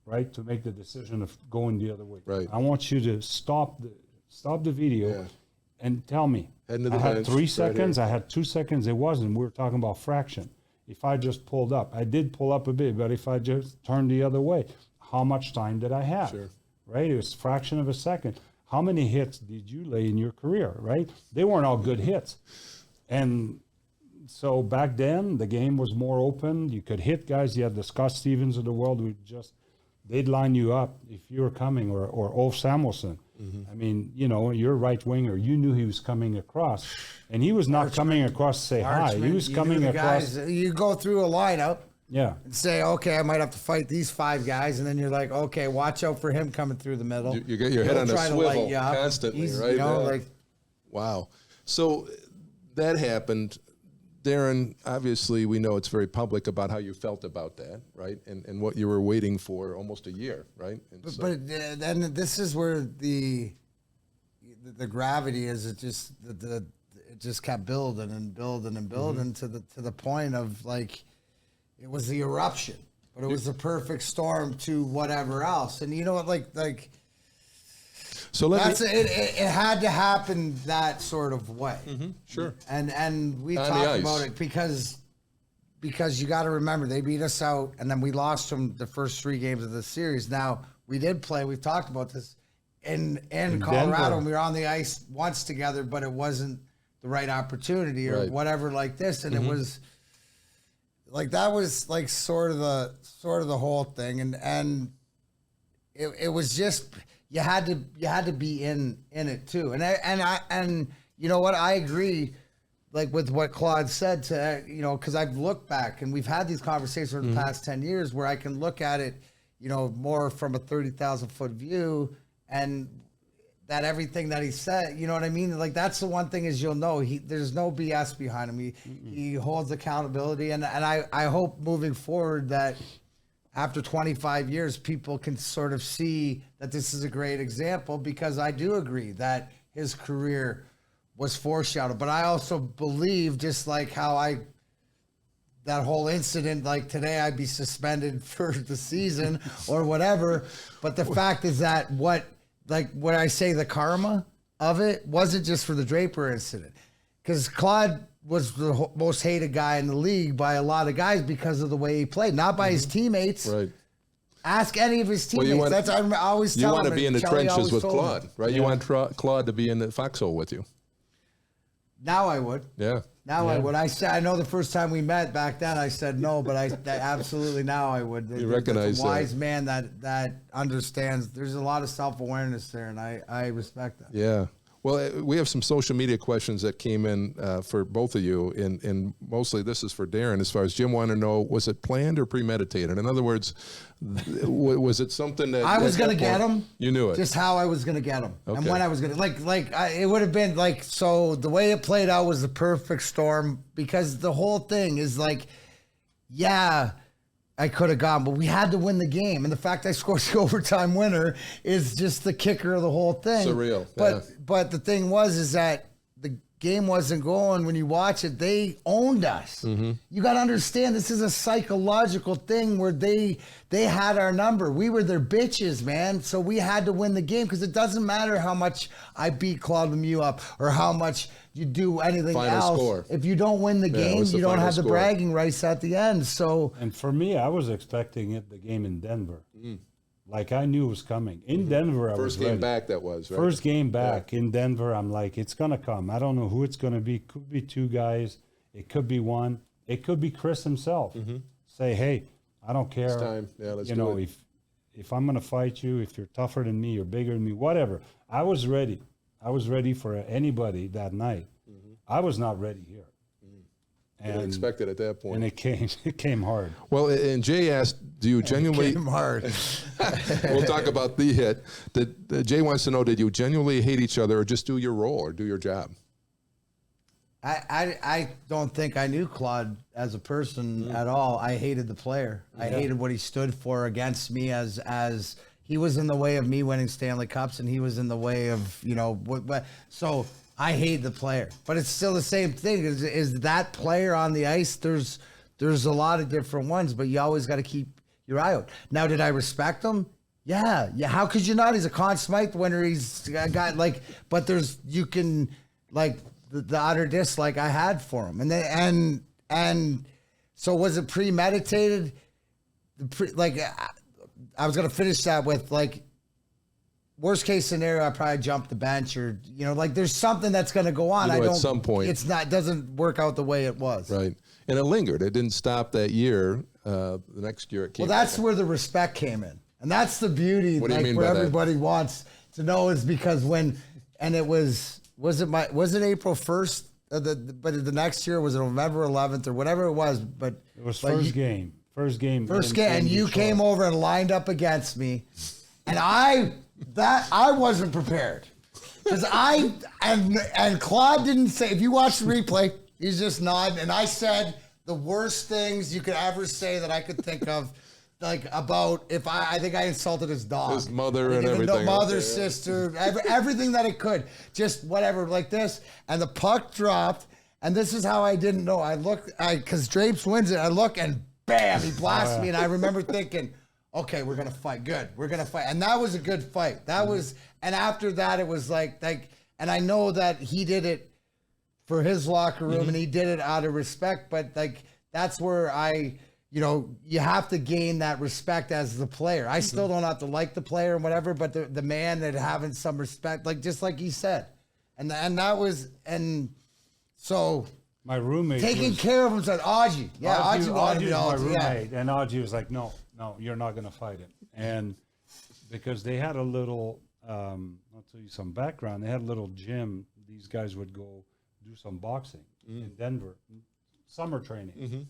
right, to make the decision of going the other way? Right. I want you to stop the video Yeah. and tell me. Heading to the I had bench, 3 right seconds. here. I had 2 seconds. It wasn't. We were talking about fraction. If I just pulled up, I did pull up a bit, but if I just turned the other way, how much time did I have? Sure. Right? It was a fraction of a second. How many hits did you lay in your career, right? They weren't all good hits. And so back then, the game was more open. You could hit guys. You had the Scott Stevens of the world who they'd line you up if you were coming, or Ulf Samuelsson. I mean, you're a right winger. You knew he was coming across, and he was not coming across to say hi. He was coming across. You go through a lineup Yeah. and say, okay, I might have to fight these 5 guys, and then you're like, okay, watch out for him coming through the middle. You get your head He'll on a try to light swivel you up. constantly, He's, right? Yeah. like Wow. So that happened. Darren, obviously we know it's very public about how you felt about that, right? And what you were waiting for almost a year, right? And so- But then this is where the gravity is. It just kept building and building and building to the point of like it was the eruption, but it was the perfect storm to whatever else. And you know what, like so let that's me, it had to happen that sort of way. sure. And we On the talked ice. about it because you got to remember they beat us out, and then we lost them the first 3 games of the series. Now we did play. We've talked about this in Colorado. Denver. And we were on the ice once together, but it wasn't the right opportunity or Right. whatever like this. And it was like that was like sort of the whole thing, and it was just you had to be in it too. And you know what, I agree. Like with what Claude said to, because I've looked back and we've had these conversations over the past 10 years where I can look at it, more from a 30,000 foot view, and that everything that he said, you know what I mean? Like that's the one thing is you'll know there's no BS behind him. He holds accountability, and I hope moving forward that after 25 years, people can sort of see that this is a great example, because I do agree that his career was foreshadowed. But I also believe, just like how that whole incident, like today I'd be suspended for the season or whatever. But the fact is that what I say, the karma of it wasn't just for the Draper incident, because Claude was the most hated guy in the league by a lot of guys because of the way he played, not by his teammates. Right. Ask any of his teammates. I always tell you want him, to be in the Kelly trenches with told Claude, me. right? Yeah. You want Claude to be in the foxhole with you. Now I would. Yeah. Now I Yeah. would. I know the first time we met back then, I said no, but I absolutely now I would. You recognize a that. wise man that understands. There's a lot of self-awareness there, and I respect that. Yeah. Well, we have some social media questions that came in for both of you, and mostly this is for Darren. As far as Jim wanted to know, was it planned or premeditated? In other words, was it something that I was at going to that get point, him. You knew it. Just how I was going to get him, and Okay. when I was going to it would have been like, so the way it played out was the perfect storm, because the whole thing is like, yeah, I could have gone, but we had to win the game. And the fact I scored the overtime winner is just the kicker of the whole thing. Surreal, But the thing is that the game wasn't going. When you watch it, they owned us. Mm-hmm. You got to understand, this is a psychological thing where they had our number. We were their bitches, man. So we had to win the game, because it doesn't matter how much I beat Claude Lemieux up or how much you do anything Final else. score. If you don't win the Yeah, game, what's the you don't final have the score? bragging rights at the end. So And for me, I was expecting the game in Denver. Like I knew it was coming. In Denver, I was First game ready. back, that was, right? First game back in Denver, I'm like, it's going to come. I don't know who it's going to be. Could be two guys. It could be one. It could be Chris himself. Say, hey, I don't care. It's time. Yeah, let's you do know, it. if I'm going to fight you, if you're tougher than me, you're bigger than me, whatever. I was ready. I was ready for anybody that night. I was not ready here. You didn't And, expect it at that point. and it came hard. Well, and Jay asked, do you genuinely... game hard. We'll talk about the hit. Jay wants to know, did you genuinely hate each other or just do your role or do your job? I don't think I knew Claude as a person at all. I hated the player. I hated what he stood for against me, as he was in the way of me winning Stanley Cups, and he was in the way of, what so I hate the player. But it's still the same thing. Is that player on the ice? There's a lot of different ones, but you always got to keep your eye out. Now, did I respect him? Yeah. How could you not? He's a Conn Smythe winner. He's a guy but you can the utter dislike I had for him, and so was it premeditated? I was gonna finish that with worst case scenario, I probably jump the bench, or there's something that's gonna go on. At some point, it doesn't work out the way it was. Right, and it lingered. It didn't stop that year. The next year it came. Well, that's where the respect came in, and that's the beauty. What do you mean where by that? everybody wants to know is because was it April 1st? But the next year, was it November 11th or whatever it was? But It was first game. First game. and you came over and lined up against me, and I wasn't prepared, because and Claude didn't say. If you watch the replay, he's just nodding, and I said the worst things you could ever say that I could think of. About if I think I insulted his dog, His mother and everything. mother, Okay, yeah. sister, everything that it could, just whatever like this. And the puck dropped, and this is how I didn't know. I looked, because Drapes wins it. I look, and bam, he blasts me, and I remember thinking, okay, we're gonna fight. Good, we're gonna fight, and that was a good fight. That was, and after that, it was like, and I know that he did it for his locker room, and he did it out of respect. But that's where you have to gain that respect as the player. I still don't have to like the player and whatever, but the man that having some respect, just like he said, and that was, and so My roommate taking care of him said Audgie. Yeah, Audgie wanted Audgie me was all my to- roommate, and Audgie was like, no, you're not going to fight him. And because they had a little, I'll tell you some background. They had a little gym. These guys would go do some boxing in Denver, summer training.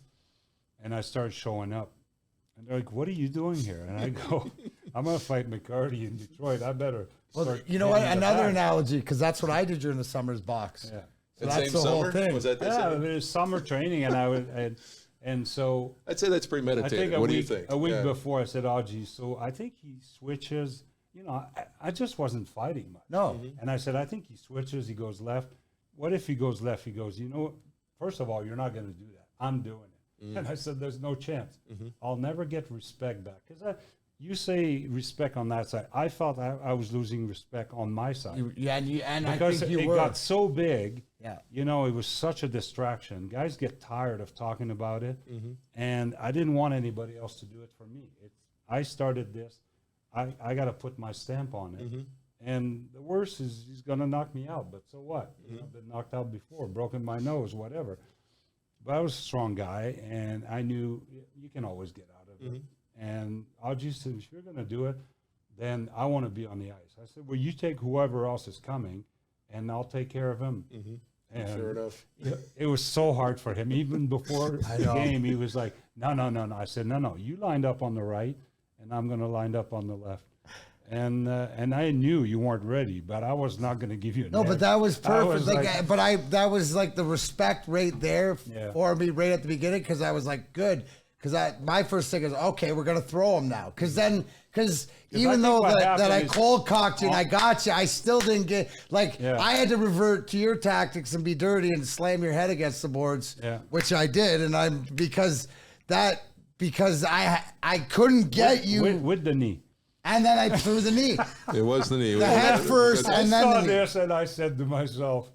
And I started showing up. And they're like, what are you doing here? And I go, I'm going to fight McCarty in Detroit. I better Well, start you know what? hitting the Another back." analogy, because that's what I did during the summer's box. Yeah. So that's the whole thing. Was that the Yeah, same? it was summer training, and And so I'd say that's I premeditated. think What do you think? a week Yeah. before, I said, "Oh, geez." So I think he switches. You know, I just wasn't fighting much. No. And I said, "I think he switches. He goes left. What if he goes left?" He goes, "You know, first of all, you're not going to do that. I'm doing it." And I said, "There's no chance. I'll never get respect back because you say respect on that side. I felt I was losing respect on my side Yeah, and I because think you it were. got so big. Yeah. You know, it was such a distraction. Guys get tired of talking about it, and I didn't want anybody else to do it for me. I started this. I got to put my stamp on it. And the worst is he's going to knock me out, but so what? You know, I've been knocked out before, broken my nose, whatever. But I was a strong guy, and I knew you can always get out of it. And Audrey said, if you're going to do it, then I want to be on the ice. I said, well, you take whoever else is coming, and I'll take care of him. And Fair enough. it was so hard for him. Even before the know. game, he was like, no. I said, no, you lined up on the right, and I'm going to line up on the left. And I knew you weren't ready, but I was not going to give you an No, but edge. that was I perfect. That was like the respect right there Yeah. for me right at the beginning because I was like, good. Because my first thing is, okay, we're going to throw him now. Because even think though what that I happened is- cold cocked you and I got you, I still didn't get, Yeah. I had to revert to your tactics and be dirty and slam your head against the boards, Yeah. which I did. And because I couldn't get you. with the knee. And then I threw the knee. It was the knee. The head first, I and then saw the- this, and I said to myself,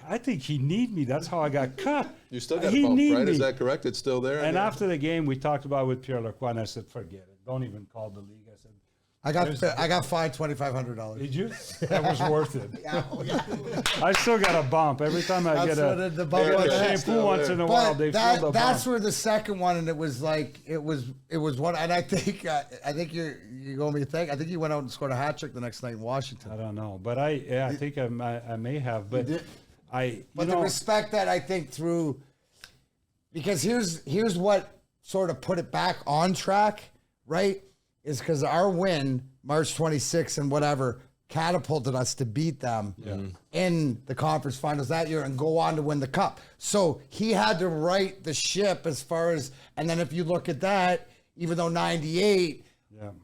I think he need me. That's how I got cut. You still got He a bump, need right? me. Is that correct? It's still there? And Yeah. after the game, we talked about it with Pierre Lacroix, and I said, forget it. Don't even call the league. I said, I got fined $2,500. did you? That was worth it. I still got a bump. Every time I That's get what the bump a was. shampoo once in a while, they feel the that's bump. where the second one, and it was one, and I think you're going to be thinking. I think you went out and scored a hat trick the next night in Washington. I don't know, but I think I may have, but did? I But the respect that I think through, because here's what sort of put it back on track, right? Is because our win March 26th and whatever catapulted us to beat them in the conference finals that year and go on to win the cup. So he had to right the ship as far as, and then if you look at that, even though 98,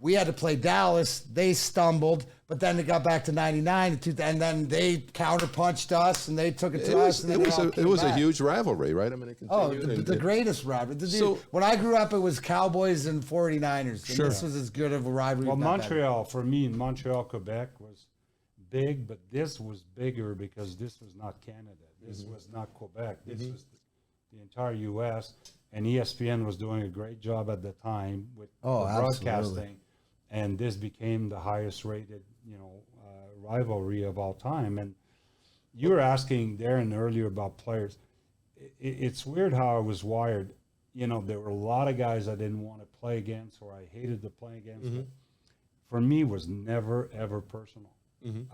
we had to play Dallas, they stumbled, but then it got back to 99, and then they counterpunched us and they took it to us. And then It was a huge rivalry, right? I mean, it Oh, continued. the greatest rivalry. So- When I grew up, it was Cowboys and 49ers. And Sure. this was as good of a rivalry. Well, as that. Montreal, for me, Montreal, Quebec was big, but this was bigger because this was not Canada. This was not Quebec. This was the entire U.S., and ESPN was doing a great job at the time with the broadcasting. absolutely. And this became the highest rated, rivalry of all time. And you were asking Darren earlier about players. It's weird how I was wired. There were a lot of guys I didn't want to play against or I hated to play against. But for me, it was never, ever personal.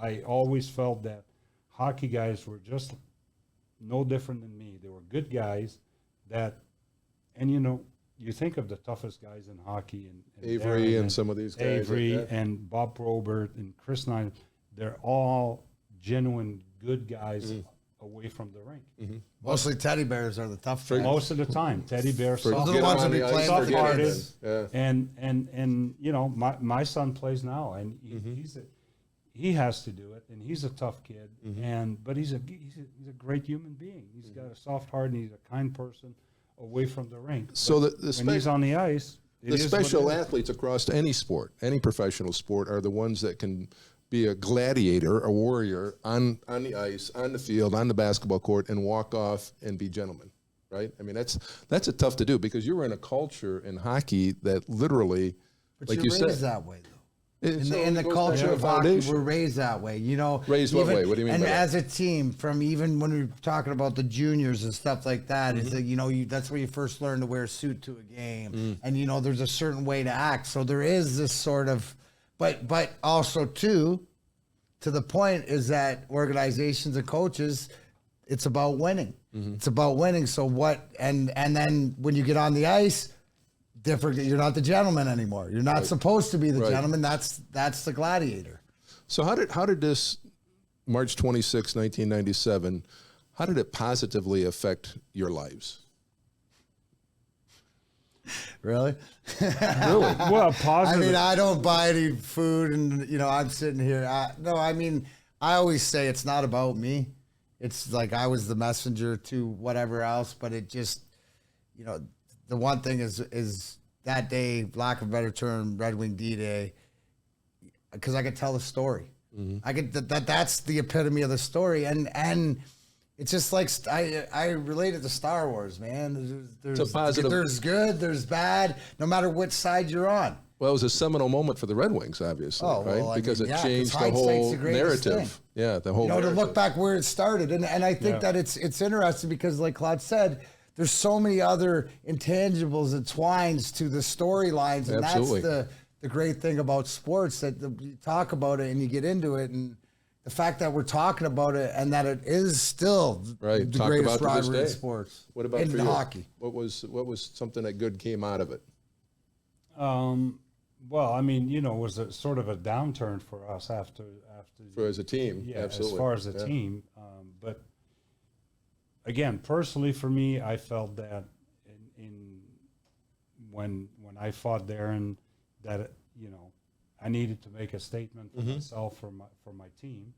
I always felt that hockey guys were just no different than me. They were good guys you think of the toughest guys in hockey and Avery Darren and some of these guys. Avery yeah. and Bob Probert and Chris Nine, they're all genuine good guys away from the rink. Mostly teddy bears are the tough guys. Most of the time, teddy bear, Those are soft, the ones that be ice, playing forget soft-hearted, it then. Yeah. and my son plays now, and he has to do it, and he's a tough kid, but he's a great human being. He's got a soft heart, and he's a kind person away from the rink. So But when he's on the ice, it the is what special it is. athletes across any sport, any professional sport, are the ones that can be a gladiator, a warrior on the ice, on the field, on the basketball court, and walk off and be gentlemen. Right? I mean, that's a tough to do because you're in a culture in hockey that literally, But like you're you raised said, that way, though. it In the goes back culture to of the hockey, foundation. we're raised that way. Raised what way? What do you mean And by that? as a team, from even when we were talking about the juniors and stuff like that, is that that's where you first learn to wear a suit to a game, and there's a certain way to act. So there is this sort of, but also too, to the point is that organizations and coaches, it's about winning. It's about winning. So what? And then when you get on the ice. Different. You're not the gentleman anymore. You're not supposed to be the gentleman. That's the gladiator. So how did this March 26, 1997, how did it positively affect your lives? Really? Really? Well, I positive. mean, I don't buy any food, and I'm sitting here. I mean, I always say it's not about me. It's like I was the messenger to whatever else, but it just, the one thing is that day, lack of a better term, Red Wing D-Day, because I could tell the story. I could that's the epitome of the story, and it's just like I relate it to Star Wars, man. There's It's a positive- There's good, there's bad, no matter which side you're on. Well, it was a seminal moment for the Red Wings, obviously, Oh, right? well, I Because mean, it yeah, 'cause changed the hindsight's whole the greatest narrative. thing. Yeah, the whole To narrative. look back where it started, and I think Yeah. that it's interesting because, like Claude said, there's so many other intangibles and twines to the storylines, and Absolutely. that's the great thing about sports, that you talk about it and you get into it, and the fact that we're talking about it and that it is still Right, the talked greatest about to this rivalry in day. sports. What about in for you? hockey? What was something that good came out of it? Well, I mean, it was a sort of a downturn for us after For as a team, yeah, absolutely. as far as a Yeah. team. But again, personally for me, I felt that in when I fought Darren, that I needed to make a statement for myself, for my team,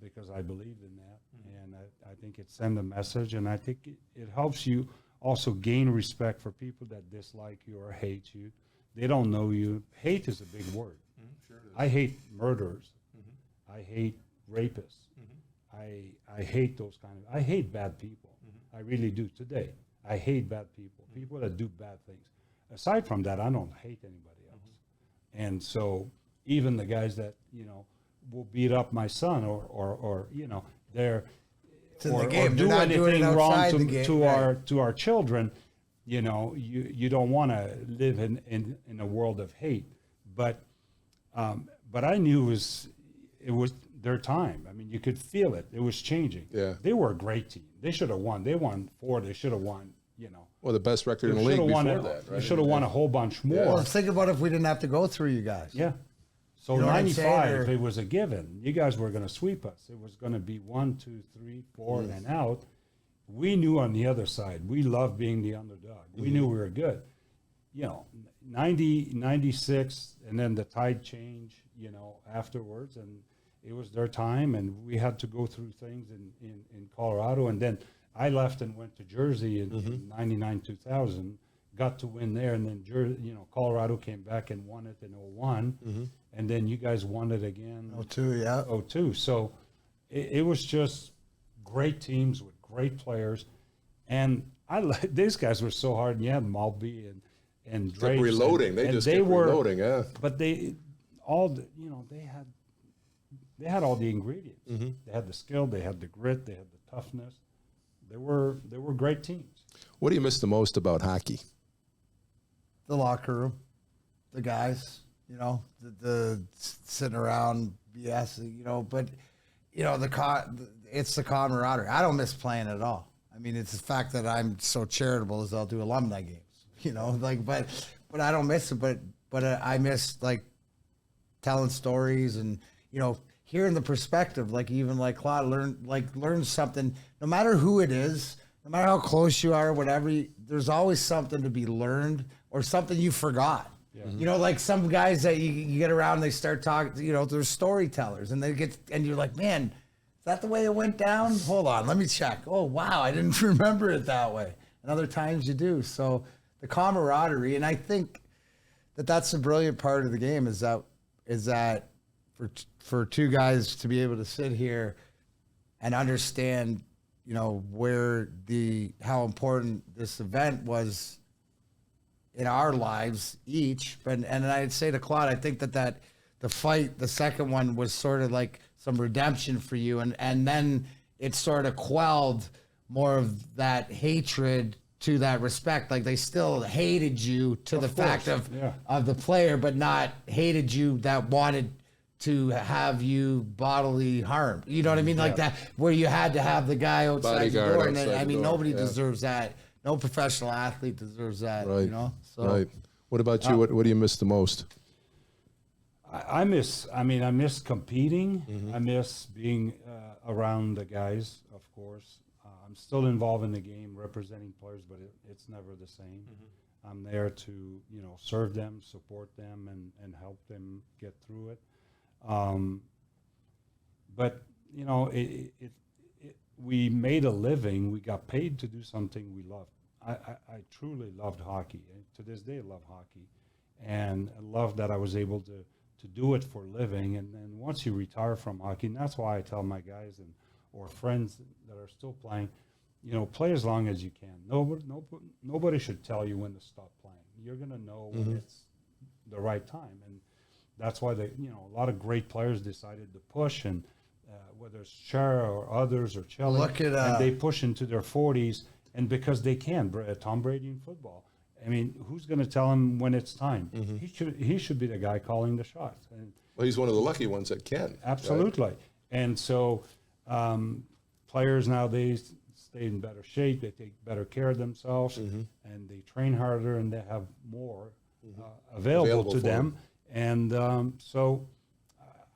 because I believed in that, and I think it sent a message, and I think it helps you also gain respect for people that dislike you or hate you. They don't know you. Hate is a big word. Sure it is. I hate murderers. I hate rapists. I hate those kind of. I hate bad people. I really do today. I hate bad people. People that do bad things. Aside from that, I don't hate anybody else. And so even the guys that will beat up my son or they're It's in the or game. They're do not doing it anything wrong outside to, the game, to right. our children, you don't want to live in a world of hate. But I knew it was their time. I mean, you could feel it. It was changing. Yeah. They were a great team. They should have won. They won 4. They should have won. Well, the best record in the They league should have before won. that, They right? should have won a whole bunch more. Well, think about if we didn't have to go through you guys. Yeah. So You know what I'm saying, 95, or- it was a given. You guys were going to sweep us. It was going to be 1, 2, 3, 4, and out. We knew on the other side. We loved being the underdog. We knew we were good. 90, 96, and then the tide changed, afterwards, and it was their time, and we had to go through things in Colorado, and then I left and went to Jersey in 99, 2000, got to win there, and then Colorado came back and won it in 01, and then you guys won it again. 02, yeah. 02. So it was just great teams with great players, and these guys were so hard. And you had Malby and Kept Drapes reloading. and, They and just they kept were reloading, yeah. But they had all the ingredients. They had the skill, they had the grit, they had the toughness. They were great teams. What do you miss the most about hockey? The locker room, the guys, the sitting around BS, but it's the camaraderie. I don't miss playing at all. I mean, it's the fact that I'm so charitable as I'll do alumni games, but I don't miss it. But I miss like telling stories and hearing the perspective. Like even like Claude learn something. No matter who it is, no matter how close you are, whatever. There's always something to be learned or something you forgot. Yeah. Like some guys that you get around, they start talking. They're storytellers, and and you're like, man, is that the way it went down? Hold on, let me check. Oh wow, I didn't remember it that way. And other times you do. So the camaraderie, and I think that's a brilliant part of the game is that for two guys to be able to sit here and understand, how important this event was in our lives each. And I'd say to Claude, I think that the fight, the second one, was sort of like some redemption for you, and then it sort of quelled more of that hatred to that respect. Like they still hated you to the fact of the player, but not hated you that wanted to have you bodily harmed. You know what I mean? Like that, where you had to have the guy outside Bodyguard the door. And outside I the mean, door, nobody yeah. deserves that. No professional athlete deserves that. Right. So Right. What about you? What do you miss the most? I miss competing. I miss being around the guys, of course. I'm still involved in the game, representing players, but it's never the same. I'm there to, serve them, support them, and help them get through it. But, we made a living. We got paid to do something we loved. I truly loved hockey. To this day, I love hockey. And I love that I was able to do it for a living. And then once you retire from hockey, and that's why I tell my guys or friends that are still playing, play as long as you can. Nobody should tell you when to stop playing. You're going to know when it's the right time. And that's why a lot of great players decided to push, and whether it's Chara or others or Chelly, and they push into their 40s, and because they can. Tom Brady in football. I mean, who's going to tell him when it's time? He should be the guy calling the shots. And Well, he's one of the lucky ones that can. absolutely. Right? And so players nowadays stay in better shape. They take better care of themselves, and they train harder, and they have more available to for them. And so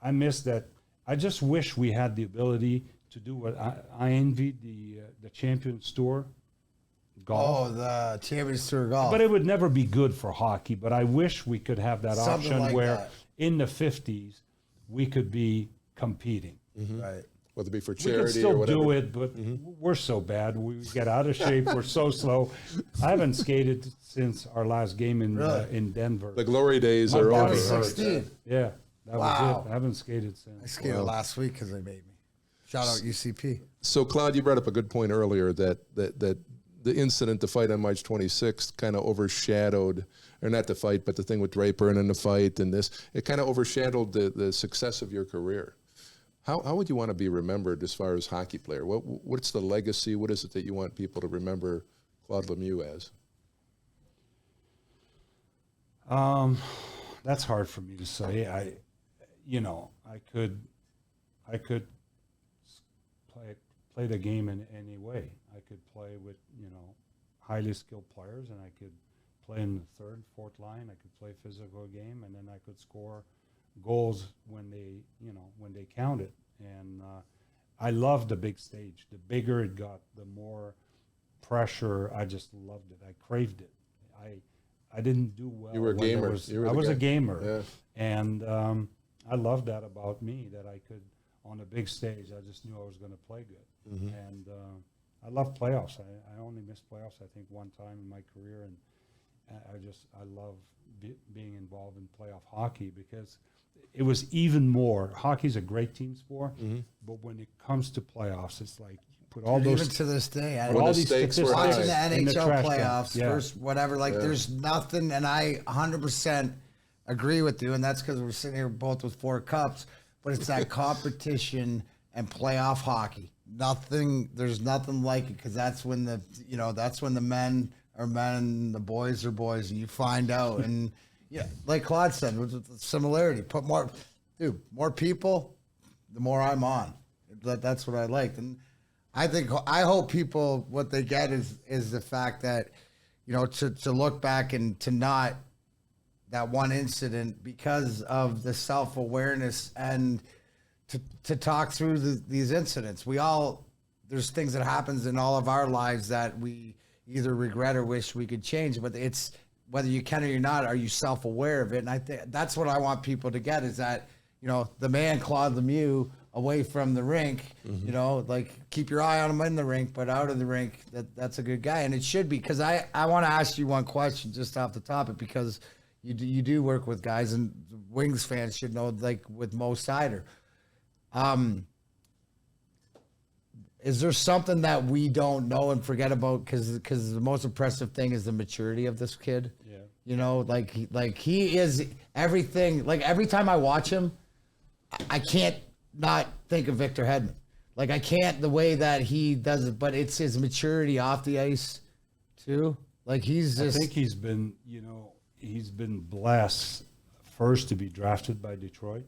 I miss that. I just wish we had the ability to do what I envied the Champions Tour golf. Oh, the Champions Tour golf. But it would never be good for hockey. But I wish we could have that Something option like where that. in the 50s we could be competing. Right. Whether it be for We could charity or still whatever. do it, but we're so bad. We get out of shape. We're so slow. I haven't skated since our last game in Denver. The glory days My are body over. hurts. 16. Yeah, that Wow. was it. I haven't skated since. I skated last week because they made me. Shout out UCP. So, Claude, you brought up a good point earlier that the incident, the fight on March 26th, kind of overshadowed, or not the fight, but the thing with Draper and then the fight and this, it kind of overshadowed the success of your career. How would you want to be remembered as far as hockey player? What's the legacy? What is it that you want people to remember Claude Lemieux as? That's hard for me to say. I could play the game in any way. I could play with highly skilled players, and I could play in the third, fourth line. I could play physical game, and then I could score goals when they counted. And I loved the big stage. The bigger it got, the more pressure. I just loved it. I craved it. I didn't do well. You were a when there gamer. was- You were I the was guy. a gamer, Yeah. and I loved that about me, that I could, on a big stage, I just knew I was going to play good. And I love playoffs. I only missed playoffs, I think, one time in my career, and I love being involved in playoff hockey because it was even more. Hockey's a great team sport, but when it comes to playoffs, it's like you put all Even those to this day, I put When all the these stakes were statistics watching the in NHL trash can. playoffs, Yeah. first, whatever, like there's nothing, and I 100% agree with you, and that's because we're sitting here both with 4 cups, but it's that competition and playoff hockey. There's nothing like it, because that's when the men are men, the boys are boys, and you find out, and yeah, like Claude said, with the similarity, put more people, the more I'm on. That's what I liked, and I hope people, what they get is the fact that, to look back and to not that one incident, because of the self-awareness, and to talk through these incidents. There's things that happens in all of our lives that we either regret or wish we could change, but it's whether you can or you're not, are you self-aware of it? And I think that's what I want people to get, is that, the man Claude Lemieux, away from the rink, like keep your eye on him in the rink, but out of the rink, that's a good guy. And it should be, because I want to ask you one question just off the topic, because you do work with guys, and Wings fans should know, like with Mo Sider. Is there something that we don't know and forget about? Because the most impressive thing is the maturity of this kid. Yeah. Like he is everything. Like every time I watch him, I can't not think of Victor Hedman. Like I can't, the way that he does it, but it's his maturity off the ice too. Like he's just. I think he's been blessed first to be drafted by Detroit,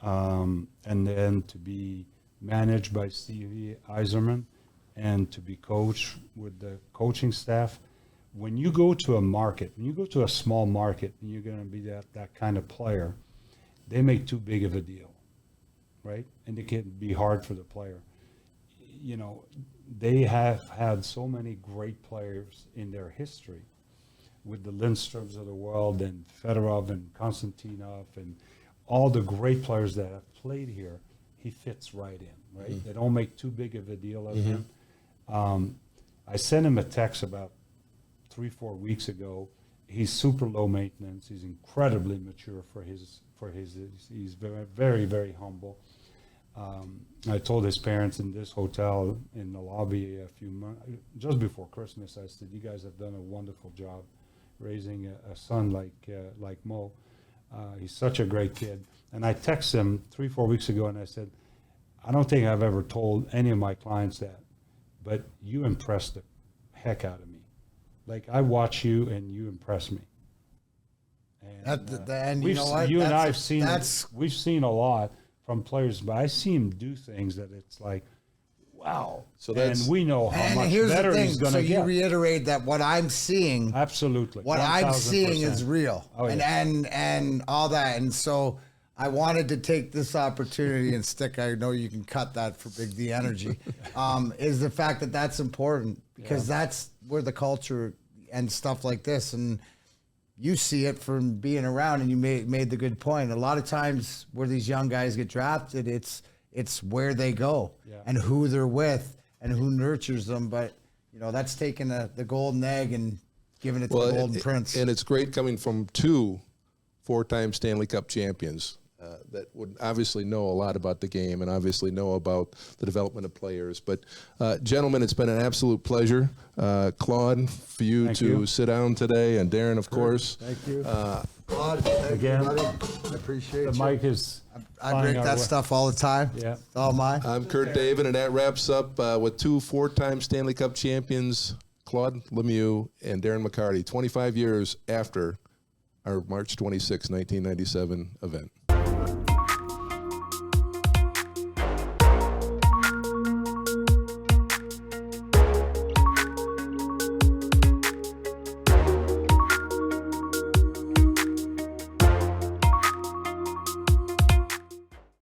and then to be managed by Stevie Yzerman, and to be coached with the coaching staff. When you go to a market, when you go to a small market, and you're going to be that kind of player, they make too big of a deal, right? And it can be hard for the player. They have had so many great players in their history, with the Lindstroms of the world and Fedorov and Konstantinov and all the great players that have played here, he fits right in, right? They don't make too big of a deal of him. I sent him a text about 3-4 weeks ago. He's super low maintenance. He's incredibly mature for his. He's very, very, very humble. I told his parents in this hotel in the lobby a few months, just before Christmas, I said, "You guys have done a wonderful job raising a son like Mo. He's such a great kid." And I texted him 3-4 weeks ago, and I said, "I don't think I've ever told any of my clients that, but you impressed the heck out of me. Like, I watch you, and you impress me." And, and you know what? You and I have seen we've seen a lot from players, but I see him do things that it's like, wow. So that's, and we know how much here's better the thing. he's going so to get. you reiterate that what I'm seeing, Absolutely. what I'm seeing 1000%. is real, Oh, yeah. and all that. And so I wanted to take this opportunity and stick. I know you can cut that for Big D Energy. Is the fact that that's important because that's where the culture and stuff like this and. You see it from being around, and you made the good point. A lot of times where these young guys get drafted, it's where they go and who they're with and who nurtures them. But, you know, that's taking the golden egg and giving it to the golden prince. And it's great coming from 2 4-time Stanley Cup champions that would obviously know a lot about the game and obviously know about the development of players. But, gentlemen, it's been an absolute pleasure. Claude, for you to sit down today, and Darren, of course. Thank you. Claude, thank Again, you, buddy. I appreciate The you. mic is. I break that stuff all the time. Yeah. It's all mine. I'm Kurt David, and that wraps up with 2 4-time Stanley Cup champions, Claude Lemieux and Darren McCarty, 25 years after our March 26, 1997 event.